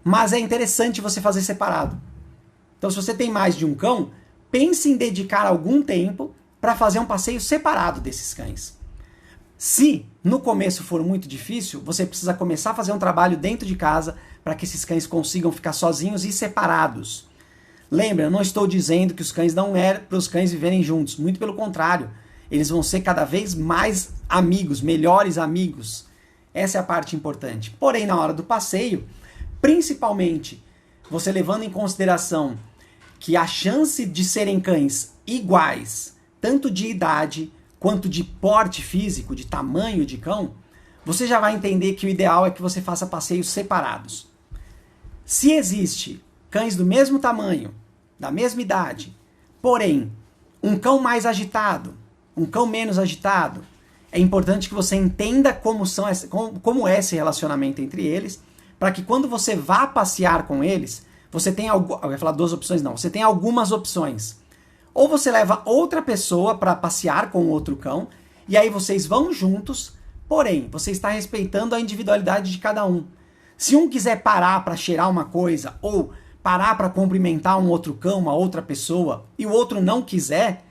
Mas é interessante você fazer separado. Então se você tem mais de um cão, pense em dedicar algum tempo para fazer um passeio separado desses cães. Se no começo for muito difícil, você precisa começar a fazer um trabalho dentro de casa para que esses cães consigam ficar sozinhos e separados. Lembra, eu não estou dizendo que os cães não é para os cães viverem juntos, muito pelo contrário. Eles vão ser cada vez mais amigos, melhores amigos. Essa é a parte importante. Porém, na hora do passeio, principalmente você levando em consideração que a chance de serem cães iguais, tanto de idade quanto de porte físico, de tamanho de cão, você já vai entender que o ideal é que você faça passeios separados. Se existe cães do mesmo tamanho, da mesma idade, porém, um cão mais agitado, um cão menos agitado, é importante que você entenda como é esse relacionamento entre eles, para que quando você vá passear com eles, você tenha, eu ia falar duas opções, não, você tem algumas opções. Ou você leva outra pessoa para passear com outro cão, e aí vocês vão juntos, porém, você está respeitando a individualidade de cada um. Se um quiser parar para cheirar uma coisa, ou parar para cumprimentar um outro cão, uma outra pessoa, e o outro não quiser,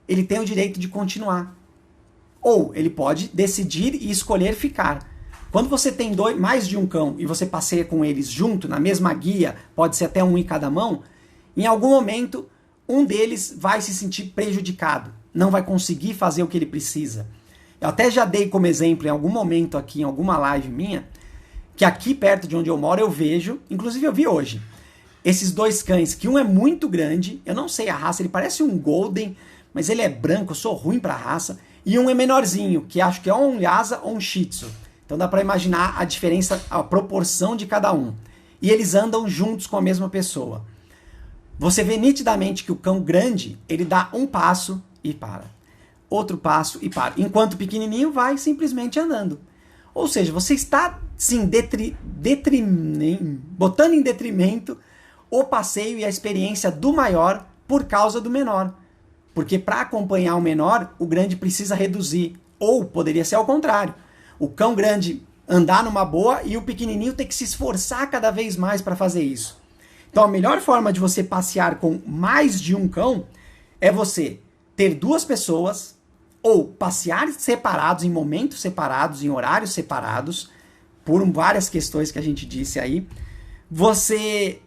ele tem o direito de continuar. Ou ele pode decidir e escolher ficar. Quando você tem mais de um cão e você passeia com eles junto, na mesma guia, pode ser até um em cada mão, em algum momento um deles vai se sentir prejudicado, não vai conseguir fazer o que ele precisa. Eu até já dei como exemplo em algum momento aqui, em alguma live minha, que aqui perto de onde eu moro eu vejo, inclusive eu vi hoje, esses dois cães, que um é muito grande, eu não sei a raça, ele parece um Golden, mas ele é branco, eu sou ruim pra raça, e um é menorzinho, que acho que é um Lhasa ou um Shih Tzu. Então dá pra imaginar a diferença, a proporção de cada um. E eles andam juntos com a mesma pessoa. Você vê nitidamente que o cão grande, ele dá um passo e para. Outro passo e para. Enquanto o pequenininho vai simplesmente andando. Ou seja, você está sim botando em detrimento o passeio e a experiência do maior por causa do menor. Porque para acompanhar o menor, o grande precisa reduzir. Ou poderia ser ao contrário. O cão grande andar numa boa e o pequenininho ter que se esforçar cada vez mais para fazer isso. Então a melhor forma de você passear com mais de um cão é você ter duas pessoas ou passear separados, em momentos separados, em horários separados, por várias questões que a gente disse aí. Você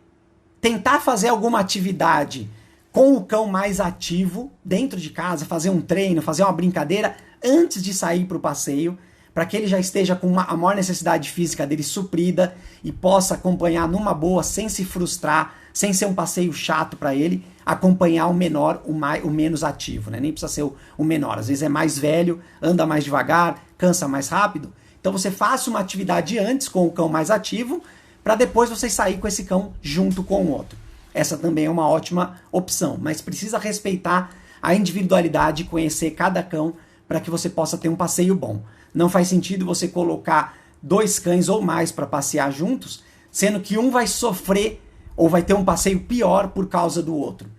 tentar fazer alguma atividade com o cão mais ativo dentro de casa, fazer um treino, fazer uma brincadeira antes de sair para o passeio, para que ele já esteja com a maior necessidade física dele suprida e possa acompanhar numa boa, sem se frustrar, sem ser um passeio chato para ele, acompanhar o menor, o menos ativo, né? Nem precisa ser o menor, às vezes é mais velho, anda mais devagar, cansa mais rápido. Então você faça uma atividade antes com o cão mais ativo, para depois você sair com esse cão junto com o outro. Essa também é uma ótima opção, mas precisa respeitar a individualidade e conhecer cada cão para que você possa ter um passeio bom. Não faz sentido você colocar dois cães ou mais para passear juntos, sendo que um vai sofrer ou vai ter um passeio pior por causa do outro.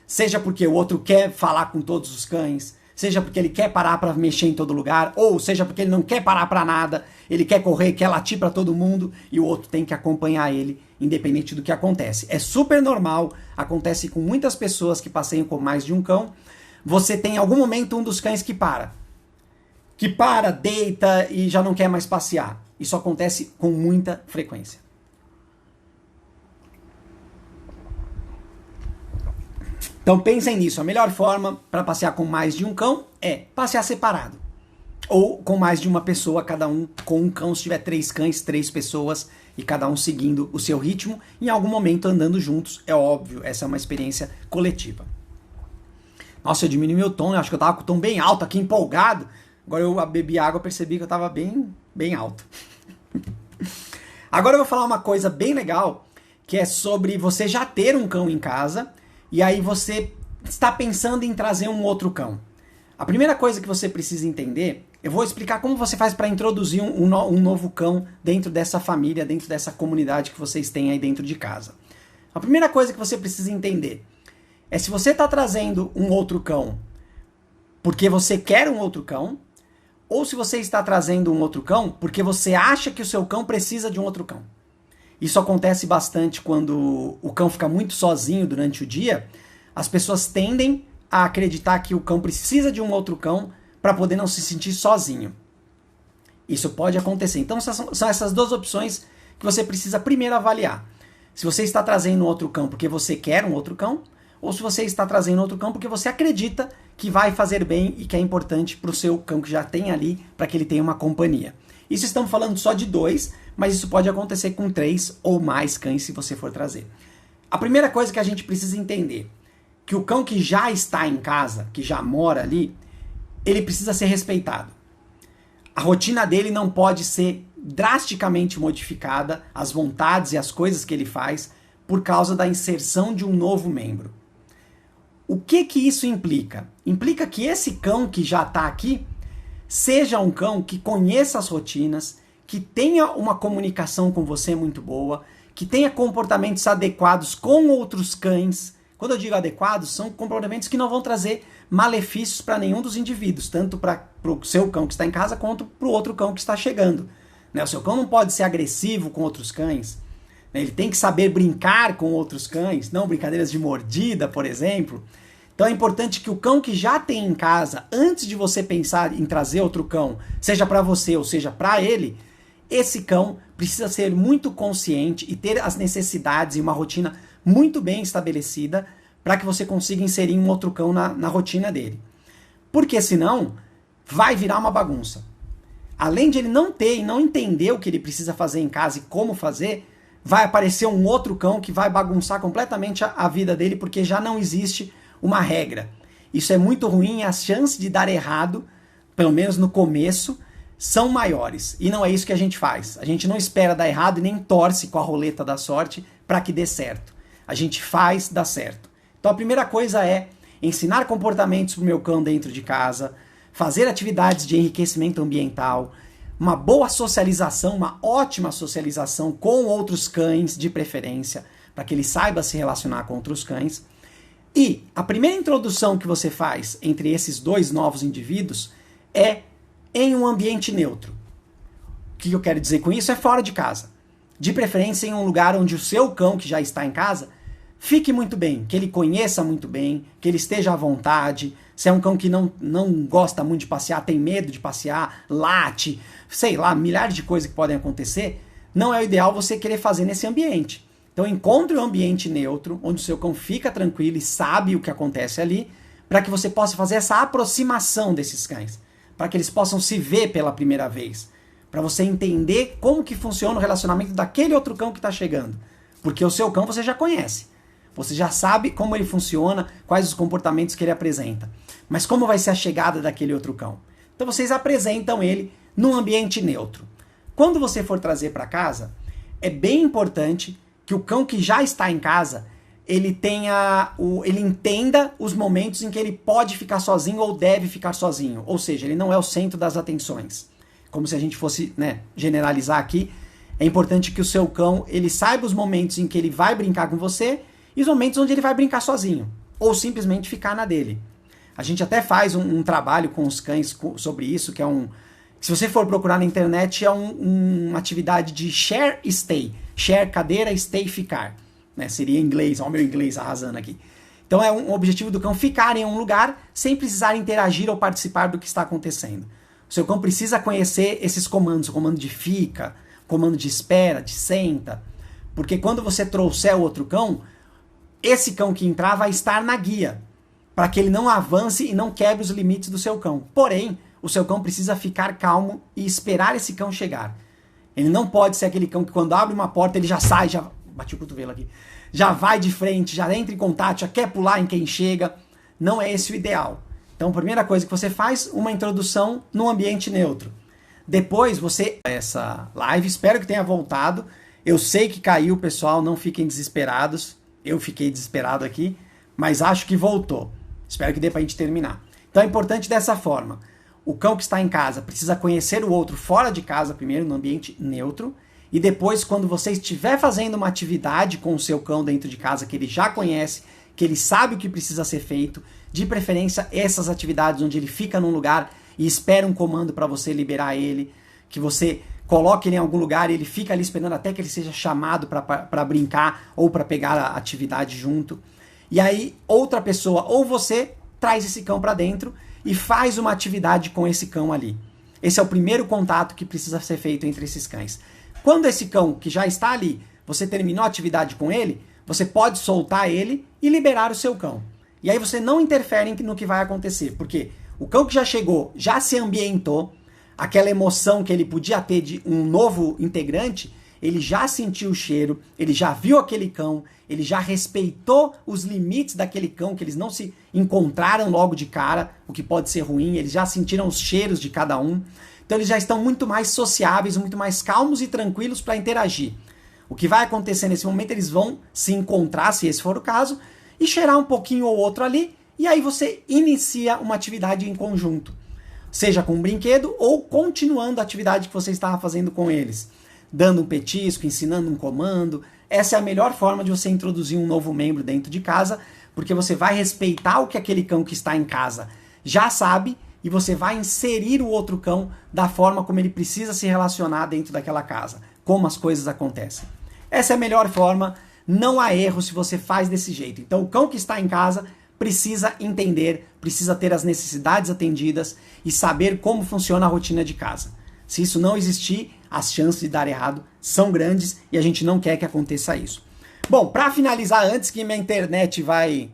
Seja porque o outro quer falar com todos os cães, seja porque ele quer parar para mexer em todo lugar, ou seja porque ele não quer parar para nada, ele quer correr, quer latir para todo mundo e o outro tem que acompanhar ele, independente do que acontece. É super normal, acontece com muitas pessoas que passeiam com mais de um cão. Você tem em algum momento um dos cães que para, deita e já não quer mais passear. Isso acontece com muita frequência. Então pensem nisso, a melhor forma para passear com mais de um cão é passear separado. Ou com mais de uma pessoa, cada um com um cão, se tiver 3 cães, 3 pessoas, e cada um seguindo o seu ritmo, em algum momento andando juntos, é óbvio, essa é uma experiência coletiva. Nossa, eu diminui meu tom, eu acho que eu tava com o tom bem alto aqui, empolgado. Agora eu bebi água e percebi que eu tava bem alto. Agora eu vou falar uma coisa bem legal, que é sobre você já ter um cão em casa, e aí você está pensando em trazer um outro cão. A primeira coisa que você precisa entender, eu vou explicar como você faz para introduzir um novo cão dentro dessa família, dentro dessa comunidade que vocês têm aí dentro de casa. A primeira coisa que você precisa entender é se você está trazendo um outro cão porque você quer um outro cão, ou se você está trazendo um outro cão porque você acha que o seu cão precisa de um outro cão. Isso acontece bastante quando o cão fica muito sozinho durante o dia. As pessoas tendem a acreditar que o cão precisa de um outro cão para poder não se sentir sozinho. Isso pode acontecer. Então são essas duas opções que você precisa primeiro avaliar. Se você está trazendo um outro cão porque você quer um outro cão, ou se você está trazendo outro cão porque você acredita que vai fazer bem e que é importante para o seu cão que já tem ali, para que ele tenha uma companhia. Isso estamos falando só de 2, mas isso pode acontecer com 3 ou mais cães se você for trazer. A primeira coisa que a gente precisa entender, que o cão que já está em casa, que já mora ali, ele precisa ser respeitado. A rotina dele não pode ser drasticamente modificada, as vontades e as coisas que ele faz, por causa da inserção de um novo membro. O que isso implica? Implica que esse cão que já está aqui seja um cão que conheça as rotinas, que tenha uma comunicação com você muito boa, que tenha comportamentos adequados com outros cães. Quando eu digo adequados, são comportamentos que não vão trazer malefícios para nenhum dos indivíduos, tanto para o seu cão que está em casa, quanto para o outro cão que está chegando. O seu cão não pode ser agressivo com outros cães. Ele tem que saber brincar com outros cães, não brincadeiras de mordida, por exemplo. Então é importante que o cão que já tem em casa, antes de você pensar em trazer outro cão, seja para você ou seja para ele, esse cão precisa ser muito consciente e ter as necessidades e uma rotina muito bem estabelecida para que você consiga inserir um outro cão na rotina dele. Porque senão vai virar uma bagunça. Além de ele não ter e não entender o que ele precisa fazer em casa e como fazer, vai aparecer um outro cão que vai bagunçar completamente a vida dele, porque já não existe uma regra. Isso é muito ruim e as chances de dar errado, pelo menos no começo, são maiores. E não é isso que a gente faz. A gente não espera dar errado e nem torce com a roleta da sorte para que dê certo. A gente faz dar certo. Então a primeira coisa é ensinar comportamentos para o meu cão dentro de casa, fazer atividades de enriquecimento ambiental, uma boa socialização, uma ótima socialização com outros cães de preferência. para que ele saiba se relacionar com outros cães. E a primeira introdução que você faz entre esses dois novos indivíduos é em um ambiente neutro. O que eu quero dizer com isso? É fora de casa. De preferência em um lugar onde o seu cão, que já está em casa, fique muito bem, que ele conheça muito bem, que ele esteja à vontade. Se é um cão que não gosta muito de passear, tem medo de passear, late, sei lá, milhares de coisas que podem acontecer, não é o ideal você querer fazer nesse ambiente. Então encontre um ambiente neutro, onde o seu cão fica tranquilo e sabe o que acontece ali, para que você possa fazer essa aproximação desses cães, para que eles possam se ver pela primeira vez, para você entender como que funciona o relacionamento daquele outro cão que está chegando. Porque o seu cão você já conhece, você já sabe como ele funciona, quais os comportamentos que ele apresenta. Mas como vai ser a chegada daquele outro cão? Então vocês apresentam ele num ambiente neutro. Quando você for trazer para casa, é bem importante que o cão que já está em casa, ele entenda os momentos em que ele pode ficar sozinho ou deve ficar sozinho. Ou seja, ele não é o centro das atenções. Como se a gente fosse, generalizar aqui, é importante que o seu cão ele saiba os momentos em que ele vai brincar com você e os momentos onde ele vai brincar sozinho, ou simplesmente ficar na dele. A gente até faz um trabalho com os cães sobre isso, que é se você for procurar na internet, é uma atividade de share e stay. Share, cadeira, stay, ficar. Seria em inglês, olha o meu inglês arrasando aqui. Então é um objetivo do cão ficar em um lugar sem precisar interagir ou participar do que está acontecendo. O seu cão precisa conhecer esses comandos, o comando de fica, o comando de espera, de senta. Porque quando você trouxer o outro cão, esse cão que entrar vai estar na guia, para que ele não avance e não quebre os limites do seu cão. Porém, o seu cão precisa ficar calmo e esperar esse cão chegar. Ele não pode ser aquele cão que quando abre uma porta ele já sai, já bati o cotovelo aqui, já vai de frente, já entra em contato, já quer pular em quem chega. Não é esse o ideal. Então, a primeira coisa que você faz, uma introdução no ambiente neutro. Depois essa live, espero que tenha voltado. Eu sei que caiu, pessoal, não fiquem desesperados. Eu fiquei desesperado aqui, mas acho que voltou. Espero que dê pra gente terminar. Então é importante dessa forma. O cão que está em casa precisa conhecer o outro fora de casa primeiro, no ambiente neutro. E depois, quando você estiver fazendo uma atividade com o seu cão dentro de casa, que ele já conhece, que ele sabe o que precisa ser feito, de preferência essas atividades onde ele fica num lugar e espera um comando para você liberar ele, que você coloque ele em algum lugar e ele fica ali esperando até que ele seja chamado para brincar ou para pegar a atividade junto. E aí outra pessoa ou você traz esse cão para dentro e faz uma atividade com esse cão ali. Esse é o primeiro contato que precisa ser feito entre esses cães. Quando esse cão que já está ali, você terminou a atividade com ele, você pode soltar ele e liberar o seu cão. E aí você não interfere no que vai acontecer, porque o cão que já chegou, já se ambientou, aquela emoção que ele podia ter de um novo integrante, ele já sentiu o cheiro, ele já viu aquele cão, ele já respeitou os limites daquele cão, que eles não se encontraram logo de cara, o que pode ser ruim, eles já sentiram os cheiros de cada um. Então eles já estão muito mais sociáveis, muito mais calmos e tranquilos para interagir. O que vai acontecer nesse momento, eles vão se encontrar, se esse for o caso, e cheirar um pouquinho ou outro ali, e aí você inicia uma atividade em conjunto. Seja com um brinquedo ou continuando a atividade que você estava fazendo com eles. Dando um petisco, ensinando um comando. Essa é a melhor forma de você introduzir um novo membro dentro de casa, porque você vai respeitar o que aquele cão que está em casa já sabe e você vai inserir o outro cão da forma como ele precisa se relacionar dentro daquela casa, como as coisas acontecem. Essa é a melhor forma, não há erro se você faz desse jeito. Então o cão que está em casa precisa entender, precisa ter as necessidades atendidas e saber como funciona a rotina de casa. Se isso não existir, as chances de dar errado são grandes e a gente não quer que aconteça isso. Bom, para finalizar, antes que minha internet vai...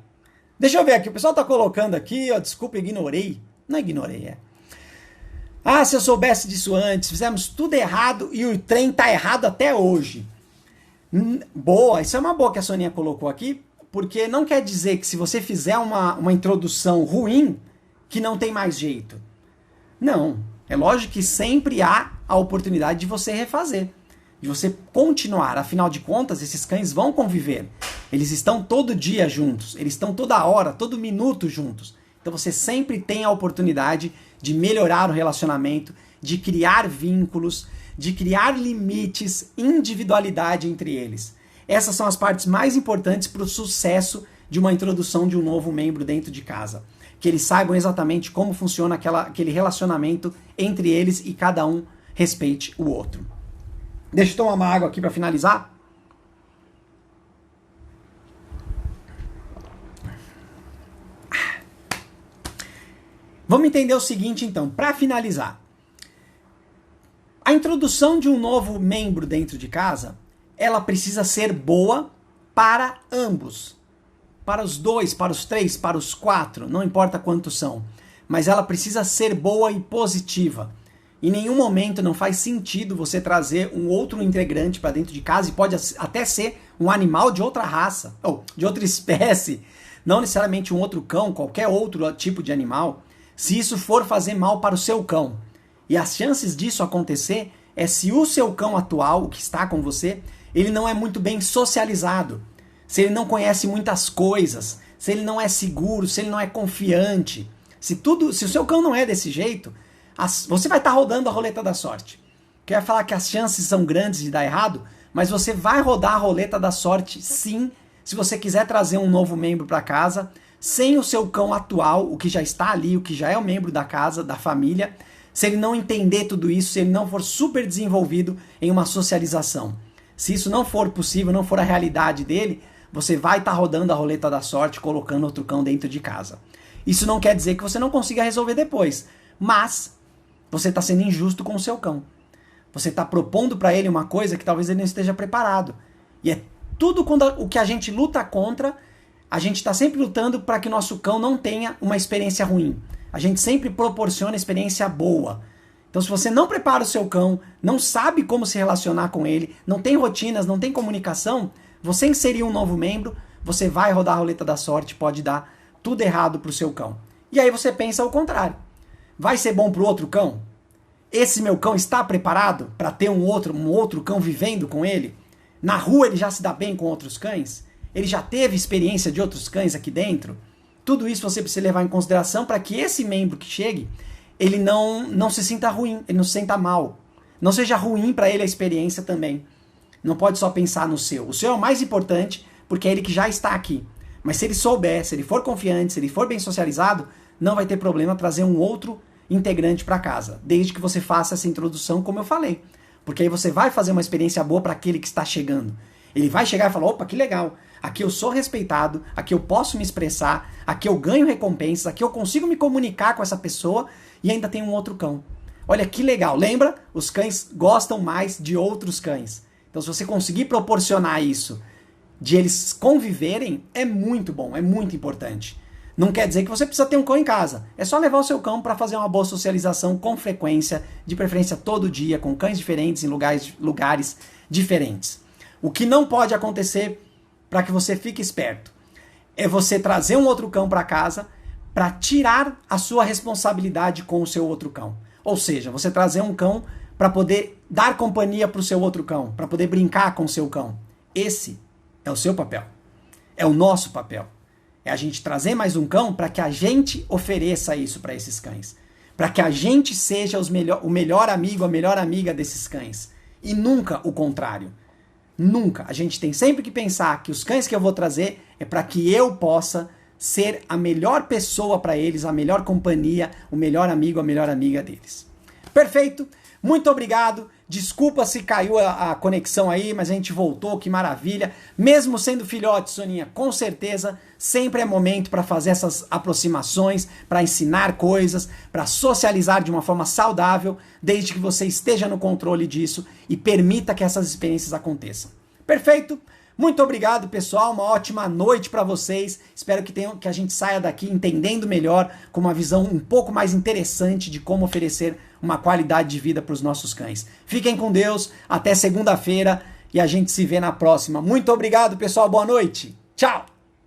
Deixa eu ver aqui, o pessoal tá colocando aqui, ó, desculpa, ignorei. Não ignorei, é. Ah, se eu soubesse disso antes, fizemos tudo errado e o trem tá errado até hoje. Boa, isso é uma boa que a Soninha colocou aqui, porque não quer dizer que se você fizer uma introdução ruim, que não tem mais jeito. Não, é lógico que sempre há a oportunidade de você refazer, de você continuar. Afinal de contas, esses cães vão conviver. Eles estão todo dia juntos, eles estão toda hora, todo minuto juntos. Então você sempre tem a oportunidade de melhorar o relacionamento, de criar vínculos, de criar limites, individualidade entre eles. Essas são as partes mais importantes para o sucesso de uma introdução de um novo membro dentro de casa. Que eles saibam exatamente como funciona aquele relacionamento entre eles e cada um respeite o outro. Deixa eu tomar uma água aqui para finalizar. Vamos entender o seguinte, então, para finalizar. A introdução de um novo membro dentro de casa, ela precisa ser boa para ambos. Para os 2, para os 3, para os 4, não importa quantos são. Mas ela precisa ser boa e positiva. Em nenhum momento não faz sentido você trazer um outro integrante para dentro de casa, e pode até ser um animal de outra raça, ou de outra espécie, não necessariamente um outro cão, qualquer outro tipo de animal, se isso for fazer mal para o seu cão. E as chances disso acontecer é se o seu cão atual, o que está com você, ele não é muito bem socializado, se ele não conhece muitas coisas, se ele não é seguro, se ele não é confiante, se o seu cão não é desse jeito, você vai estar rodando a roleta da sorte. Quer falar que as chances são grandes de dar errado, mas você vai rodar a roleta da sorte sim, se você quiser trazer um novo membro para casa, sem o seu cão atual, o que já está ali, o que já é o membro da casa, da família, se ele não entender tudo isso, se ele não for super desenvolvido em uma socialização. Se isso não for possível, não for a realidade dele, você vai estar rodando a roleta da sorte, colocando outro cão dentro de casa. Isso não quer dizer que você não consiga resolver depois, mas você está sendo injusto com o seu cão. Você está propondo para ele uma coisa que talvez ele não esteja preparado. E é tudo o que a gente luta contra, a gente está sempre lutando para que o nosso cão não tenha uma experiência ruim. A gente sempre proporciona experiência boa. Então, se você não prepara o seu cão, não sabe como se relacionar com ele, não tem rotinas, não tem comunicação, você inserir um novo membro, você vai rodar a roleta da sorte, pode dar tudo errado para o seu cão. E aí você pensa o contrário. Vai ser bom para o outro cão? Esse meu cão está preparado para ter um outro cão vivendo com ele? Na rua ele já se dá bem com outros cães? Ele já teve experiência de outros cães aqui dentro? Tudo isso você precisa levar em consideração para que esse membro que chegue, ele não se sinta ruim, ele não se sinta mal. Não seja ruim para ele a experiência também. Não pode só pensar no seu. O seu é o mais importante, porque é ele que já está aqui. Mas se ele souber, se ele for confiante, se ele for bem socializado, não vai ter problema trazer um outro integrante para casa, desde que você faça essa introdução como eu falei. Porque aí você vai fazer uma experiência boa para aquele que está chegando. Ele vai chegar e falar, opa, que legal, aqui eu sou respeitado, aqui eu posso me expressar, aqui eu ganho recompensas, aqui eu consigo me comunicar com essa pessoa e ainda tem um outro cão. Olha que legal, lembra? Os cães gostam mais de outros cães. Então se você conseguir proporcionar isso, de eles conviverem, é muito bom, é muito importante. Não quer dizer que você precisa ter um cão em casa. É só levar o seu cão para fazer uma boa socialização com frequência, de preferência todo dia, com cães diferentes, em lugares diferentes. O que não pode acontecer, para que você fique esperto, é você trazer um outro cão para casa para tirar a sua responsabilidade com o seu outro cão. Ou seja, você trazer um cão para poder dar companhia para o seu outro cão, para poder brincar com o seu cão. Esse é o seu papel. É o nosso papel. É a gente trazer mais um cão para que a gente ofereça isso para esses cães. Para que a gente seja o melhor amigo, a melhor amiga desses cães. E nunca o contrário. Nunca. A gente tem sempre que pensar que os cães que eu vou trazer é para que eu possa ser a melhor pessoa para eles, a melhor companhia, o melhor amigo, a melhor amiga deles. Perfeito? Muito obrigado. Desculpa se caiu a conexão aí, mas a gente voltou, que maravilha. Mesmo sendo filhote, Soninha, com certeza, sempre é momento para fazer essas aproximações, para ensinar coisas, para socializar de uma forma saudável, desde que você esteja no controle disso e permita que essas experiências aconteçam. Perfeito? Muito obrigado, pessoal. Uma ótima noite para vocês. Espero que a gente saia daqui entendendo melhor, com uma visão um pouco mais interessante de como oferecer uma qualidade de vida para os nossos cães. Fiquem com Deus. Até segunda-feira e a gente se vê na próxima. Muito obrigado, pessoal. Boa noite. Tchau.